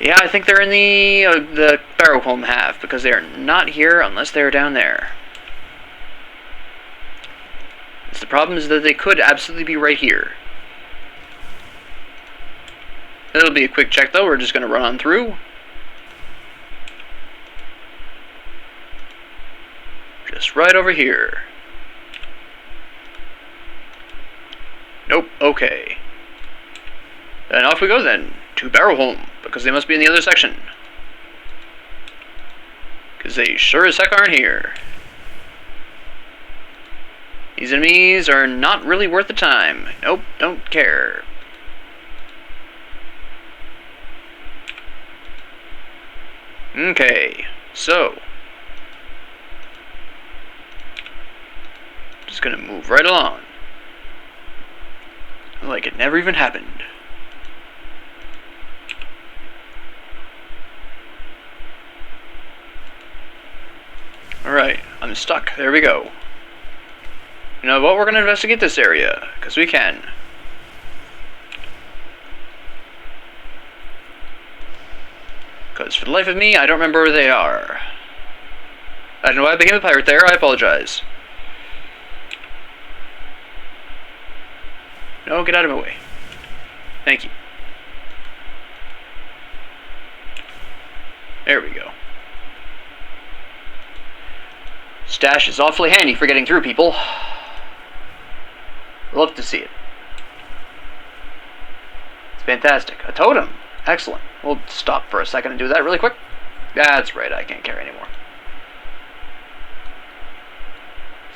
Speaker 1: Yeah, I think they're in the Barrowhome half, because they are not here unless they're down there. The problem is that they could absolutely be right here. It'll be a quick check, though. We're just going to run on through. Just right over here. Nope, okay. And off we go then, to Barrowholm, because they must be in the other section. Because they sure as heck aren't here. These enemies are not really worth the time. Nope, don't care. Okay, so. Just gonna move right along. Like it never even happened. Alright, I'm stuck. There we go. You know what? We're gonna investigate this area, because we can. Because for the life of me, I don't remember where they are. I don't know why I became a pirate there, I apologize. No, get out of my way. Thank you. There we go. Stash is awfully handy for getting through, people. Love to see it. It's fantastic. A totem. Excellent. We'll stop for a second and do that really quick. That's right, I can't carry anymore.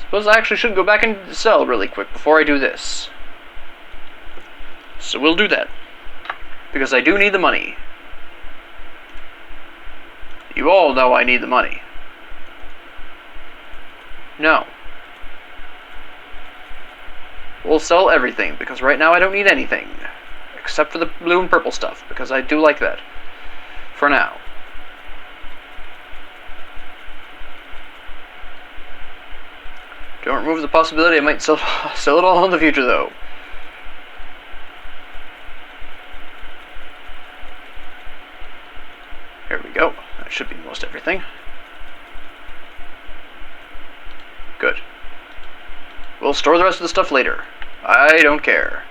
Speaker 1: Suppose I actually should go back into the cell really quick before I do this. So we'll do that. Because I do need the money. You all know I need the money. No. We'll sell everything, because right now I don't need anything. Except for the blue and purple stuff, because I do like that. For now. Don't remove the possibility I might sell it all in the future, though. Here we go. That should be most everything. Good. We'll store the rest of the stuff later. I don't care.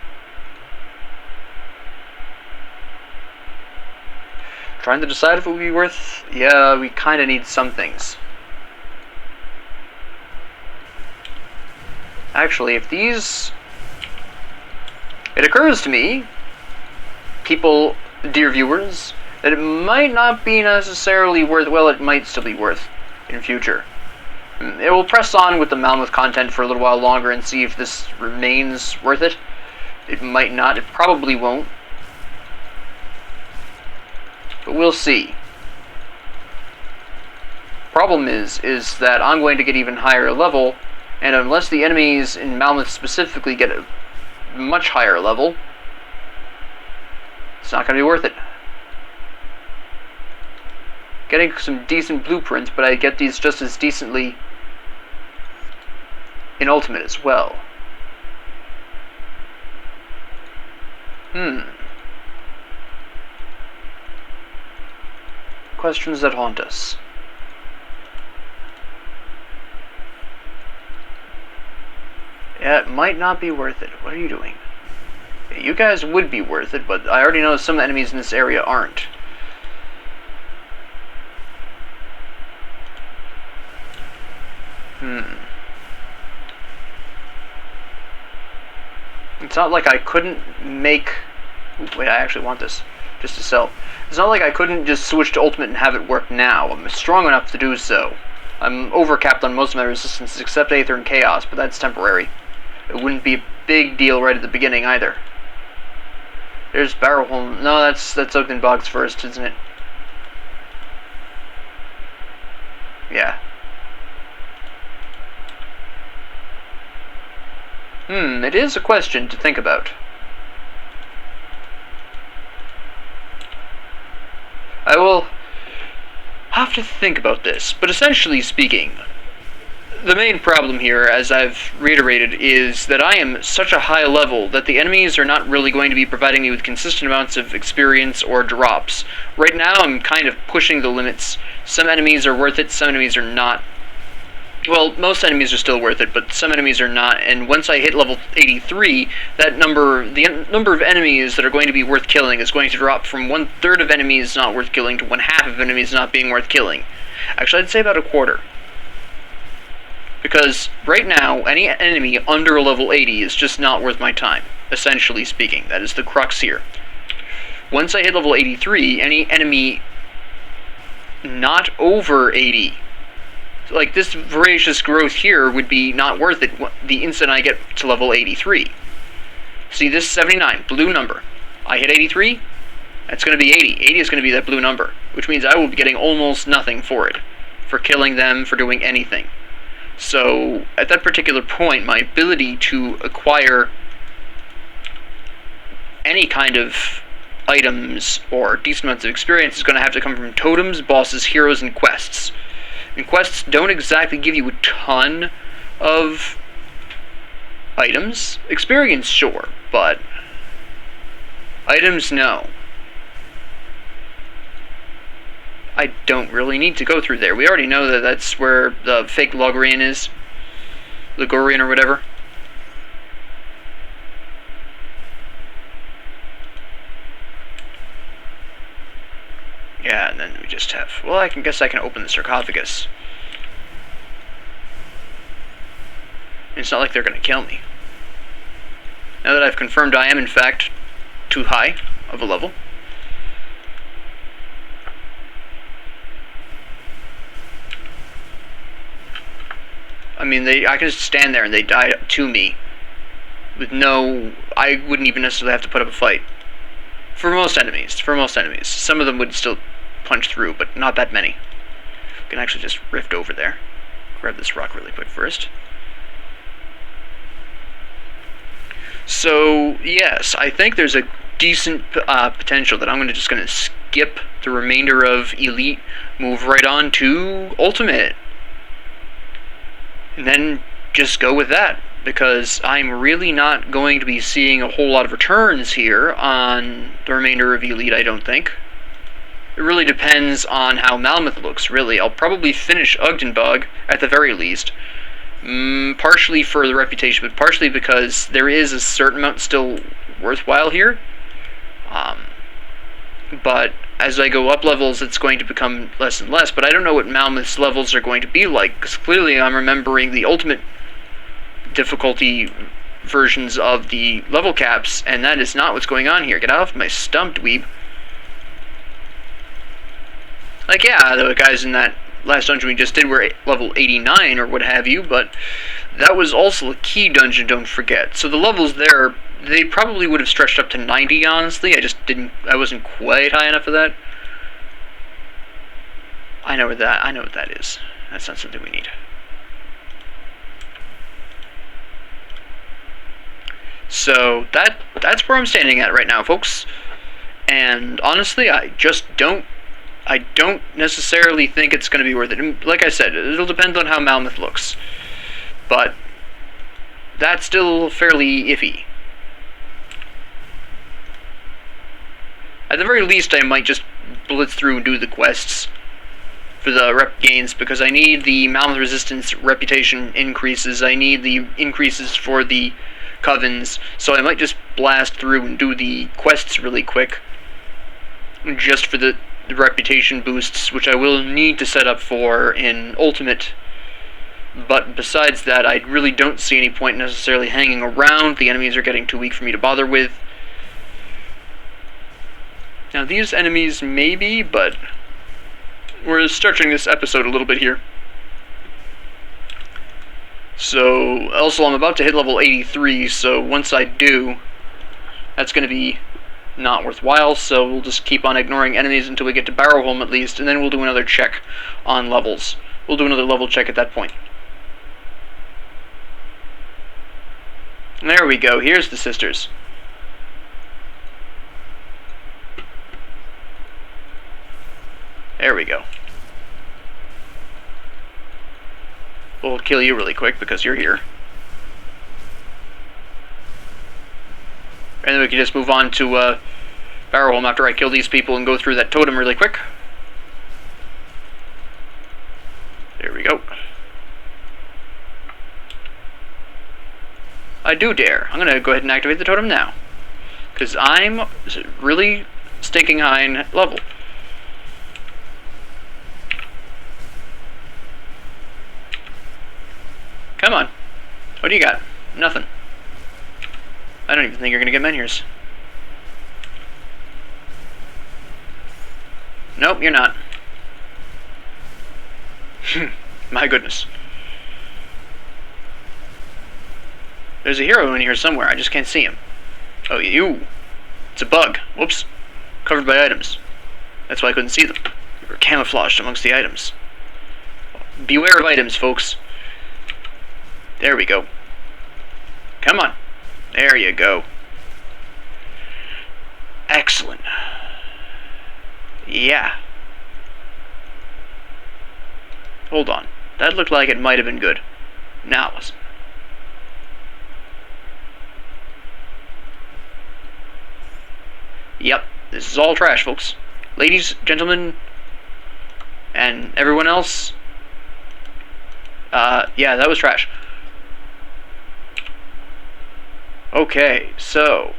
Speaker 1: Trying to decide if it would be worth... Yeah, we kind of need some things. Actually, if these... It occurs to me, people, dear viewers, that it might not be necessarily worth... Well, it might still be worth in future. It will press on with the Malmuth content for a little while longer and see if this remains worth it. It might not. It probably won't. But we'll see. Problem is that I'm going to get even higher level, and unless the enemies in Malmuth specifically get a much higher level, it's not going to be worth it. Getting some decent blueprints, but I get these just as decently in Ultimate as well. Questions that haunt us. Yeah, it might not be worth it. What are you doing? Yeah, you guys would be worth it, but I already know some of the enemies in this area aren't. It's not like I couldn't make... Wait, I actually want this. Just to sell. It's not like I couldn't just switch to Ultimate and have it work now. I'm strong enough to do so. I'm overcapped on most of my resistances except Aether and Chaos, but that's temporary. It wouldn't be a big deal right at the beginning either. There's Barrowholm. No, that's Ugdenbog's first, isn't it? Yeah. It is a question to think about. I will have to think about this, but essentially speaking, the main problem here, as I've reiterated, is that I am such a high level that the enemies are not really going to be providing me with consistent amounts of experience or drops. Right now I'm kind of pushing the limits. Some enemies are worth it, some enemies are not. Well, most enemies are still worth it, but some enemies are not, and once I hit level 83, the number of enemies that are going to be worth killing is going to drop from 1/3 of enemies not worth killing to 1/2 of enemies not being worth killing. Actually, I'd say about 1/4. Because right now, any enemy under level 80 is just not worth my time, essentially speaking. That is the crux here. Once I hit level 83, any enemy not over 80, like this voracious growth here, would be not worth it the instant I get to level 83. See, this 79, blue number. I hit 83, that's going to be 80. 80 is going to be that blue number, which means I will be getting almost nothing for it, for killing them, for doing anything. So, at that particular point, my ability to acquire any kind of items or decent amounts of experience is going to have to come from totems, bosses, heroes, and quests. And quests don't exactly give you a ton of items. Experience, sure, but items, no. I don't really need to go through there. We already know that that's where the fake Logorian is. Logorian or whatever. Yeah, and then we just have... Well, I guess I can open the sarcophagus. It's not like they're going to kill me. Now that I've confirmed I am, in fact, too high of a level. I mean, I can just stand there and they die to me. With no... I wouldn't even necessarily have to put up a fight. For most enemies. Some of them would still punch through, but not that many. I can actually just rift over there. Grab this rock really quick first. So, yes, I think there's a decent potential that I'm just going to skip the remainder of Elite, move right on to Ultimate. And then just go with that, because I'm really not going to be seeing a whole lot of returns here on the remainder of Elite, I don't think. It really depends on how Malmuth looks, really. I'll probably finish Ugdenbog, at the very least. Partially for the reputation, but partially because there is a certain amount still worthwhile here. But as I go up levels, it's going to become less and less. But I don't know what Malmuth's levels are going to be like, because clearly I'm remembering the ultimate difficulty versions of the level caps, and that is not what's going on here. Get off my stump, dweeb. Like, yeah, the guys in that last dungeon we just did were level 89 or what have you, but that was also a key dungeon, don't forget. So the levels there, they probably would have stretched up to 90, honestly. I wasn't quite high enough for that. I know what that is. That's not something we need. So that's where I'm standing at right now, folks. And honestly, I don't necessarily think it's going to be worth it. And like I said, it'll depend on how Malmuth looks. But that's still fairly iffy. At the very least, I might just blitz through and do the quests for the rep gains, because I need the Malmuth resistance reputation increases. I need the increases for the covens, so I might just blast through and do the quests really quick, just for the reputation boosts, which I will need to set up for in Ultimate. But besides that, I really don't see any point necessarily hanging around. The enemies are getting too weak for me to bother with. Now these enemies maybe, but we're stretching this episode a little bit here. So, also I'm about to hit level 83, so once I do, that's going to be not worthwhile, so we'll just keep on ignoring enemies until we get to Barrowholm at least, and then we'll do another check on levels. We'll do another level check at that point. There we go, here's the sisters. There we go. We'll kill you really quick because you're here. And then we can just move on to Barrowholm after I kill these people and go through that totem really quick. There we go. I do dare. I'm gonna go ahead and activate the totem now. Because I'm really stinking high in level. Come on. What do you got? Nothing. I don't even think you're gonna get menhirs. Nope, you're not. My goodness. There's a hero in here somewhere, I just can't see him. Oh, you. It's a bug. Whoops. Covered by items. That's why I couldn't see them. They were camouflaged amongst the items. Beware of items, folks. There we go. Come on. There you go. Excellent. Yeah. Hold on. That looked like it might have been good. No, it wasn't. Yep. This is all trash, folks. Ladies, gentlemen, and everyone else. Yeah, that was trash. Okay, so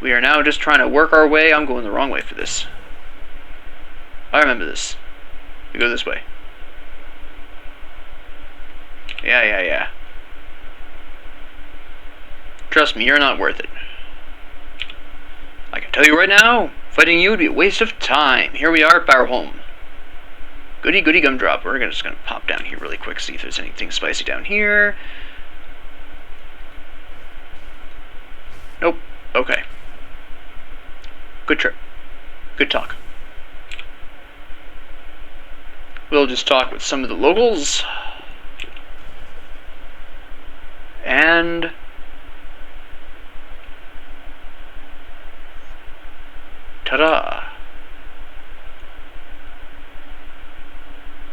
Speaker 1: we are now just trying to work our way. I'm going the wrong way for this. I remember this. We go this way. Yeah. Trust me, you're not worth it. I can tell you right now, fighting you would be a waste of time. Here we are at Barrowholm. Goody gumdrop. We're just gonna pop down here really quick, see if there's anything spicy down here. Nope. Okay. Good trip. Good talk. We'll just talk with some of the locals. And ta-da!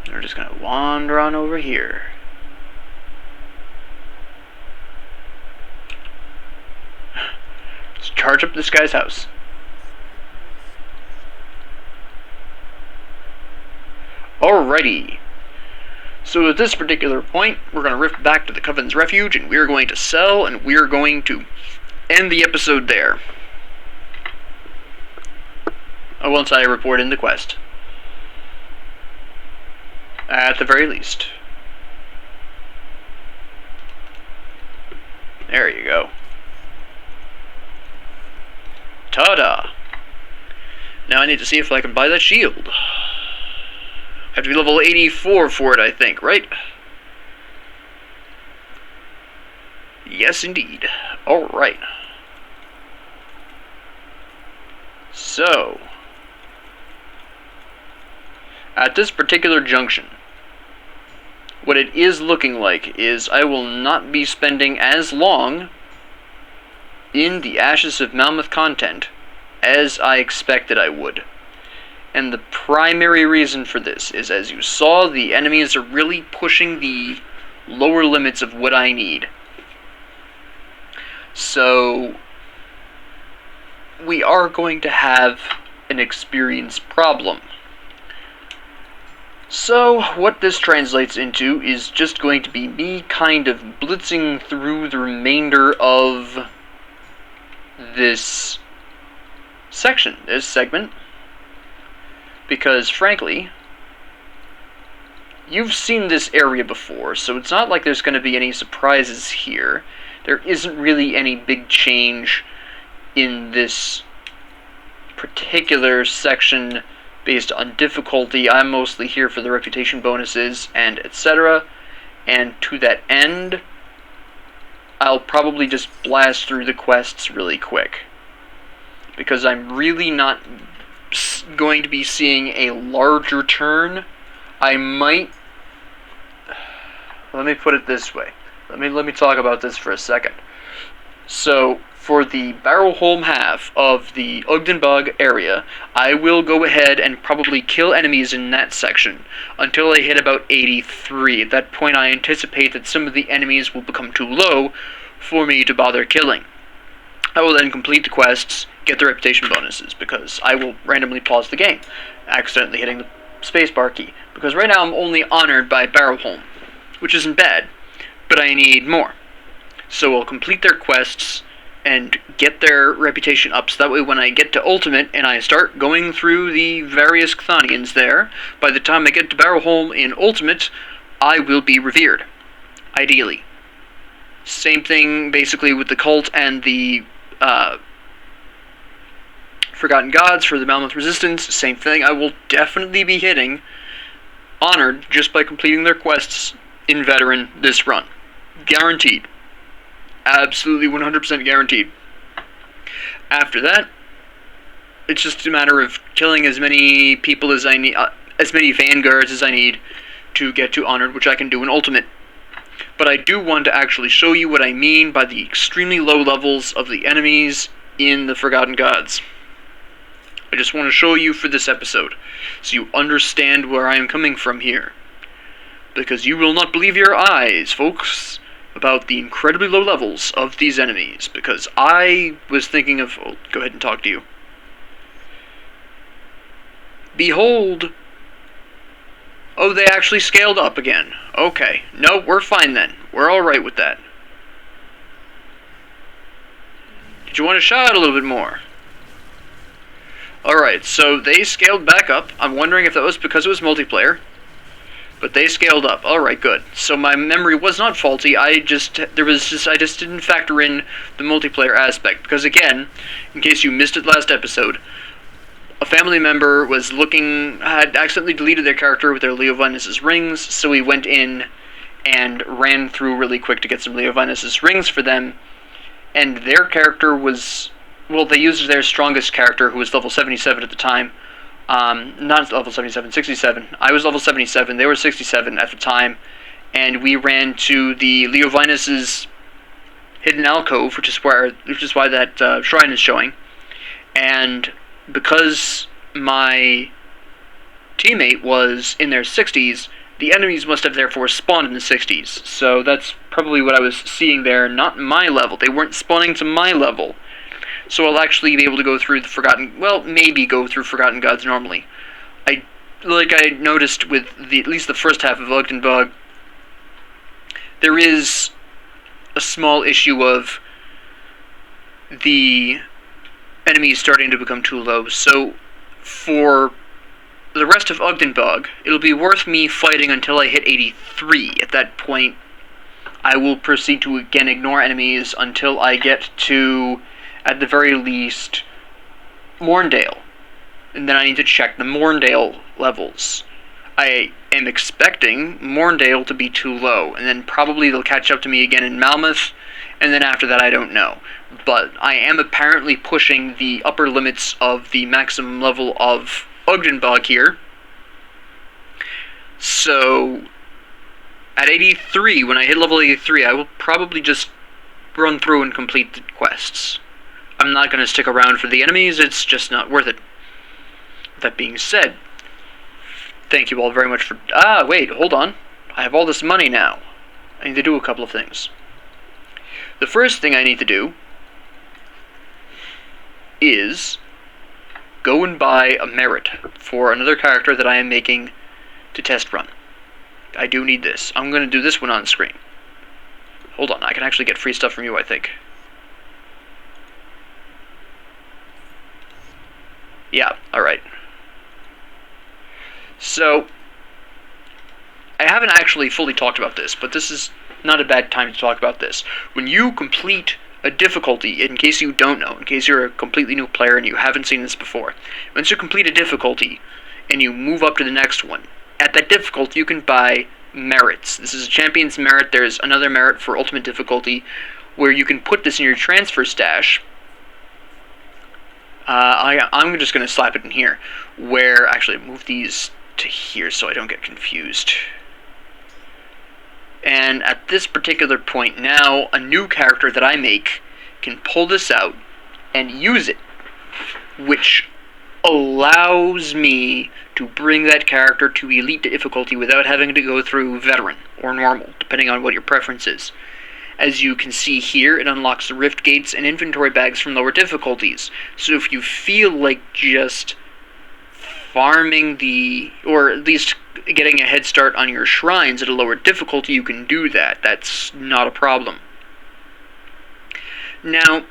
Speaker 1: We're just gonna wander on over here. Let's charge up this guy's house. Alrighty. So at this particular point, we're going to rift back to the Coven's Refuge, and we're going to sell, and we're going to end the episode there. Once I report in the quest. At the very least. There you go. Ta-da! Now I need to see if I can buy that shield. I have to be level 84 for it, I think, right? Yes, indeed. Alright. So, at this particular junction, what it is looking like is I will not be spending as long in the Ashes of Malmoth content as I expected I would. And the primary reason for this is, as you saw, the enemies are really pushing the lower limits of what I need. So, we are going to have an experience problem. So, what this translates into is just going to be me kind of blitzing through the remainder of this section, this segment. Because, frankly, you've seen this area before, so it's not like there's going to be any surprises here. There isn't really any big change in this particular section based on difficulty. I'm mostly here for the reputation bonuses and etc. And to that end, I'll probably just blast through the quests really quick. Because I'm really not going to be seeing a larger turn. I might... Let me put it this way. Let me talk about this for a second. So, for the Barrowholm half of the Ugdenbog area, I will go ahead and probably kill enemies in that section until I hit about 83. At that point, I anticipate that some of the enemies will become too low for me to bother killing. I will then complete the quests, get the reputation bonuses, because I will randomly pause the game, accidentally hitting the spacebar key. Because right now I'm only honored by Barrowholm, which isn't bad, but I need more. So I'll complete their quests and get their reputation up, so that way when I get to Ultimate and I start going through the various Chthonians there, by the time I get to Barrowholm in Ultimate, I will be revered. Ideally. Same thing basically with the Cult and the Forgotten Gods for the Mammoth Resistance. Same thing. I will definitely be hitting Honored just by completing their quests in Veteran this run. Guaranteed. Absolutely 100% guaranteed. After that, it's just a matter of killing as many people as I need, as many Vanguards as I need to get to Honored, which I can do in Ultimate. But I do want to actually show you what I mean by the extremely low levels of the enemies in the Forgotten Gods. I just want to show you for this episode, so you understand where I am coming from here. Because you will not believe your eyes, folks, about the incredibly low levels of these enemies. Because I was thinking of... Oh, go ahead and talk to you. Behold! Oh, they actually scaled up again. Okay. No, we're fine then. We're alright with that. Did you want to shout a little bit more? Alright, so they scaled back up. I'm wondering if that was because it was multiplayer. But they scaled up. Alright, good. So my memory was not faulty. I just didn't factor in the multiplayer aspect. Because again, in case you missed it last episode, a family member had accidentally deleted their character with their Leovinus' rings, so we went in and ran through really quick to get some Leovinus' rings for them, and their character was, well, they used their strongest character, who was level 77 at the time, not level 77, 67. I was level 77, they were 67 at the time, and we ran to the Leovinus' hidden alcove, which is why that shrine is showing, and because my teammate was in their 60s, the enemies must have therefore spawned in the 60s. So that's probably what I was seeing there, not my level. They weren't spawning to my level. So I'll actually be able to go through maybe go through Forgotten Gods normally. I noticed with at least the first half of Ugdenbog, there is a small issue of the enemies starting to become too low, so for the rest of Ugdenbog, it'll be worth me fighting until I hit 83. At that point, I will proceed to again ignore enemies until I get to, at the very least, Morndale. And then I need to check the Morndale levels. I am expecting Morndale to be too low, and then probably they'll catch up to me again in Malmoth, and then after that I don't know. But I am apparently pushing the upper limits of the maximum level of Ugdenbog here. So, at 83, when I hit level 83, I will probably just run through and complete the quests. I'm not going to stick around for the enemies, it's just not worth it. That being said, thank you all very much for... wait, hold on. I have all this money now. I need to do a couple of things. The first thing I need to do is go and buy a merit for another character that I am making to test run. I do need this. I'm going to do this one on screen. Hold on, I can actually get free stuff from you, I think. Yeah, alright. So, I haven't actually fully talked about this, but this is not a bad time to talk about this. When you complete a difficulty, in case you don't know, in case you're a completely new player and you haven't seen this before, once you complete a difficulty and you move up to the next one, at that difficulty you can buy merits. This is a champion's merit. There's another merit for ultimate difficulty where you can put this in your transfer stash. I'm just going to slap it in here, where, actually, move these to here so I don't get confused. And at this particular point now, a new character that I make can pull this out and use it, which allows me to bring that character to elite difficulty without having to go through veteran or normal, depending on what your preference is. As you can see here, it unlocks the rift gates and inventory bags from lower difficulties. So if you feel like just farming or at least getting a head start on your shrines at a lower difficulty, you can do that. That's not a problem. Now,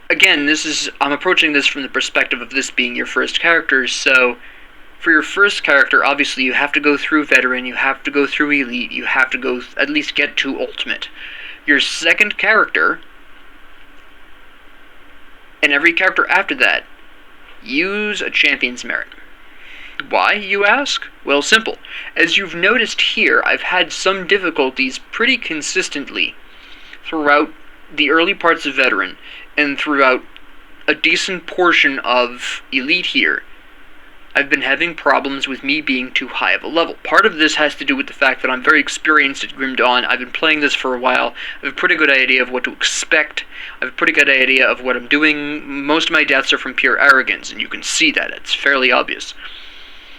Speaker 1: again, I'm approaching this from the perspective of this being your first character, so for your first character, obviously you have to go through Veteran, you have to go through Elite, you have to go at least get to Ultimate. Your second character, and every character after that, use a Champion's Merit. Why, you ask? Well, simple. As you've noticed here, I've had some difficulties pretty consistently throughout the early parts of Veteran, and throughout a decent portion of Elite here. I've been having problems with me being too high of a level. Part of this has to do with the fact that I'm very experienced at Grim Dawn. I've been playing this for a while. I have a pretty good idea of what to expect. I have a pretty good idea of what I'm doing. Most of my deaths are from pure arrogance, and you can see that. It's fairly obvious.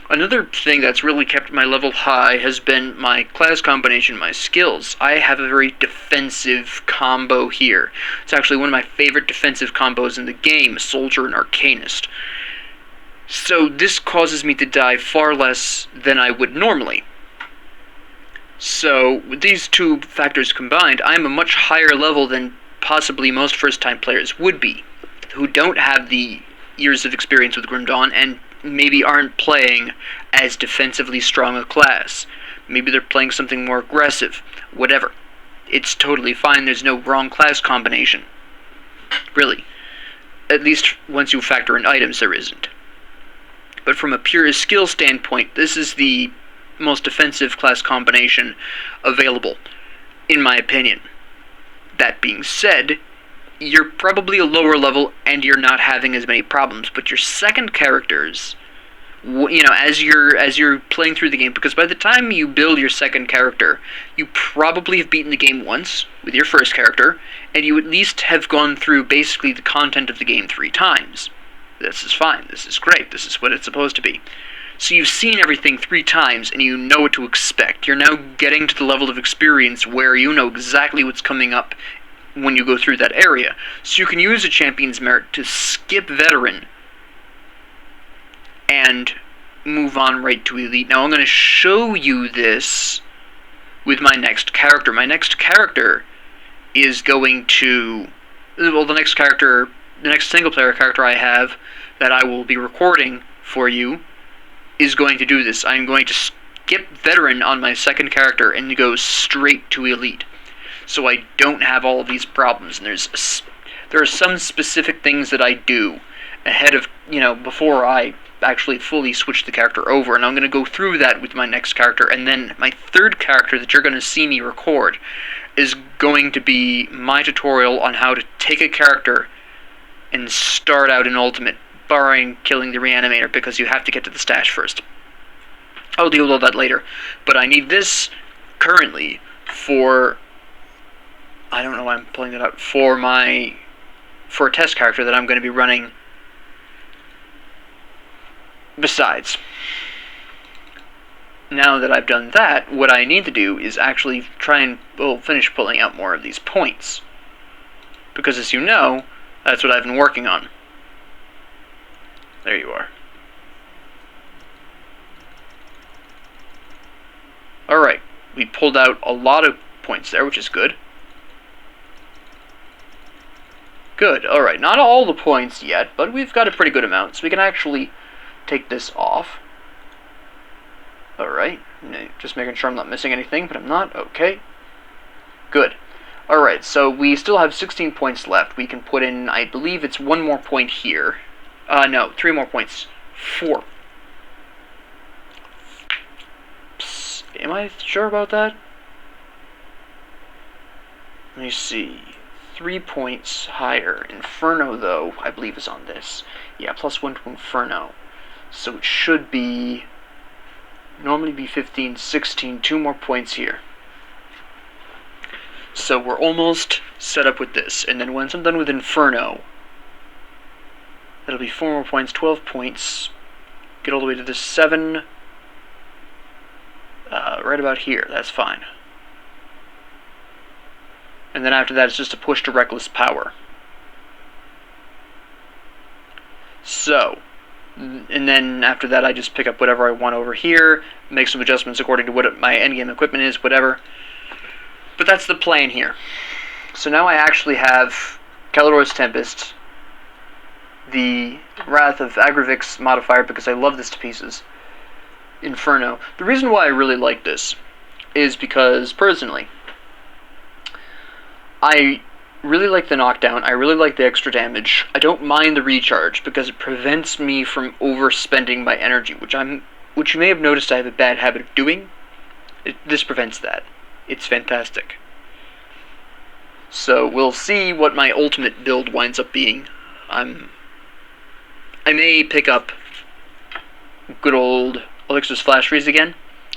Speaker 1: Another thing that's really kept my level high has been my class combination, my skills. I have a very defensive combo here. It's actually one of my favorite defensive combos in the game, Soldier and Arcanist. So this causes me to die far less than I would normally. So with these two factors combined, I'm a much higher level than possibly most first-time players would be, who don't have the years of experience with Grim Dawn and maybe aren't playing as defensively strong a class. Maybe they're playing something more aggressive. Whatever. It's totally fine. There's no wrong class combination. Really. At least once you factor in items, there isn't. But from a pure skill standpoint, this is the most defensive class combination available, in my opinion. That being said, you're probably a lower level and you're not having as many problems, but your second characters, as you're playing through the game, because by the time you build your second character, you probably have beaten the game once with your first character, and you at least have gone through basically the content of the game 3 times. This is fine, this is great, this is what it's supposed to be. So you've seen everything 3 times, and you know what to expect. You're now getting to the level of experience where you know exactly what's coming up when you go through that area. So you can use a Champion's Merit to skip Veteran and move on right to Elite. Now I'm going to show you this with my next character. My next character is going to... Well, the next single-player character I have that I will be recording for you is going to do this. I'm going to skip Veteran on my second character and go straight to Elite, so I don't have all of these problems. And there are some specific things that I do ahead of, before I actually fully switch the character over, and I'm going to go through that with my next character. And then my third character that you're going to see me record is going to be my tutorial on how to take a character and start out in Ultimate, barring killing the Reanimator, because you have to get to the stash first. I'll deal with all that later, but I need this currently for... I don't know why I'm pulling it up. For a test character that I'm going to be running besides. Now that I've done that, what I need to do is actually try and finish pulling out more of these points. Because as you know, that's what I've been working on. There you are. Alright, we pulled out a lot of points there, which is good. Good, alright, not all the points yet, but we've got a pretty good amount, so we can actually take this off. Alright, just making sure I'm not missing anything, but I'm not. Okay. Good. Alright, so we still have 16 points left. We can put in, I believe it's 1 more point here. No, 3 more points. 4. Psst, am I sure about that? Let me see. 3 points higher. Inferno, though, I believe is on this. Yeah, +1 to Inferno. So it should be... normally be 15, 16, 2 more points here. So we're almost set up with this. And then once I'm done with Inferno, that'll be 4 more points, 12 points. Get all the way to the 7. Right about here, that's fine. And then after that, it's just a push to Reckless Power. So, and then after that, I just pick up whatever I want over here, make some adjustments according to what my endgame equipment is, whatever. But that's the plan here. So now I actually have Callidor's Tempest, the Wrath of Agravix modifier, because I love this to pieces, Inferno. The reason why I really like this is because, personally, I really like the knockdown, I really like the extra damage. I don't mind the recharge, because it prevents me from overspending my energy, which you may have noticed I have a bad habit of doing. This prevents that. It's fantastic. So we'll see what my ultimate build winds up being. I may pick up good old Elixir's Flash Freeze again.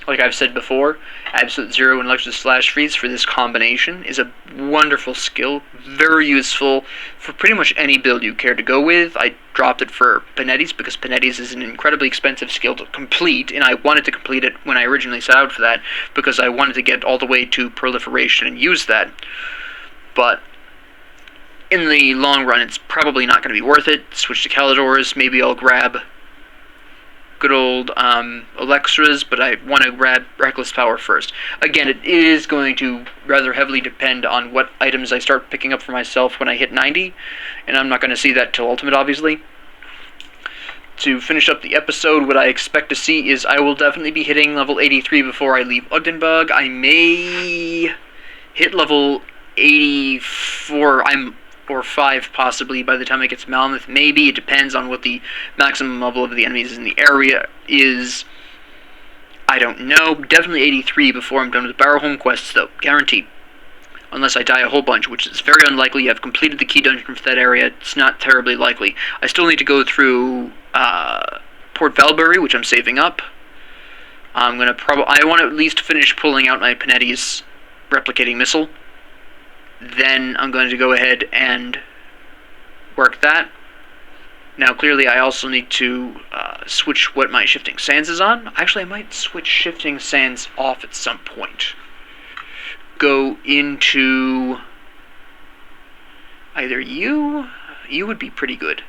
Speaker 1: Like I've said before, Absolute Zero and Elixir's Flash Freeze for this combination is a wonderful skill, very useful for pretty much any build you care to go with. I dropped it for Panetti's because Panetti's is an incredibly expensive skill to complete, and I wanted to complete it when I originally set out for that because I wanted to get all the way to Proliferation and use that. But in the long run, it's probably not going to be worth it. Switch to Callidor's, maybe I'll grab good old Elixir's, but I want to grab Reckless Power first. Again, it is going to rather heavily depend on what items I start picking up for myself when I hit 90, and I'm not going to see that till Ultimate, obviously. To finish up the episode, what I expect to see is I will definitely be hitting level 83 before I leave Ugdenbog. I may hit level 84, or 5 possibly by the time I get to Malmuth. Maybe, it depends on what the maximum level of the enemies in the area is. I don't know. Definitely 83 before I'm done with the Barrowholm quests, though. Guaranteed. Unless I die a whole bunch, which is very unlikely. I've completed the key dungeon for that area. It's not terribly likely. I still need to go through Port Valbury, which I'm saving up. I want to at least finish pulling out my Panetti's replicating missile. Then I'm going to go ahead and work that. Now, clearly, I also need to switch what my Shifting Sands is on. Actually, I might switch Shifting Sands off at some point. Go into either you. You would be pretty good.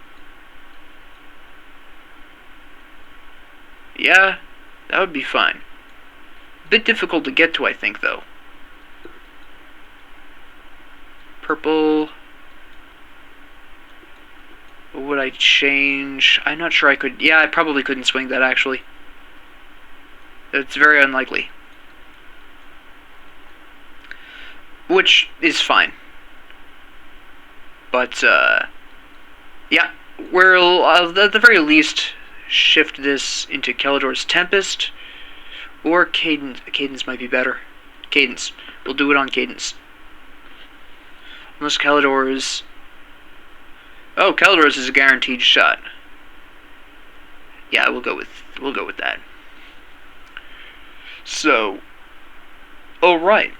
Speaker 1: Yeah, that would be fine. Bit difficult to get to, I think, though. Purple. What would I change? I'm not sure I could. Yeah, I probably couldn't swing that, actually. It's very unlikely. Which is fine. But, yeah. I'll, at the very least, shift this into Callidor's Tempest. Or Cadence. Cadence might be better. Cadence. We'll do it on Cadence. Unless Callidor's... Oh, Callidor's is a guaranteed shot. Yeah, we'll go with that. So, alright.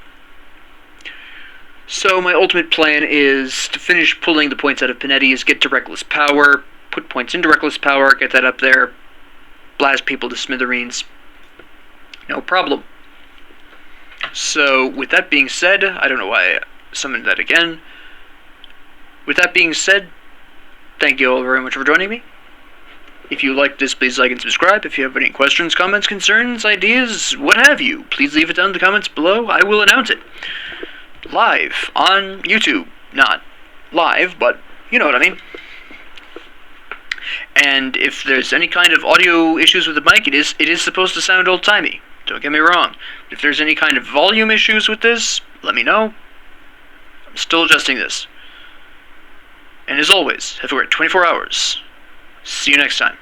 Speaker 1: So my ultimate plan is to finish pulling the points out of Panetti's, get to Reckless Power, put points into Reckless Power, get that up there, blast people to smithereens. No problem. So, with that being said, I don't know why I summoned that again. With that being said, thank you all very much for joining me. If you liked this, please like and subscribe. If you have any questions, comments, concerns, ideas, what have you, please leave it down in the comments below. I will announce it. Live on YouTube. Not live, but you know what I mean. And if there's any kind of audio issues with the mic, it is supposed to sound old-timey. Don't get me wrong. If there's any kind of volume issues with this, let me know. I'm still adjusting this. And as always, have a great 24 hours. See you next time.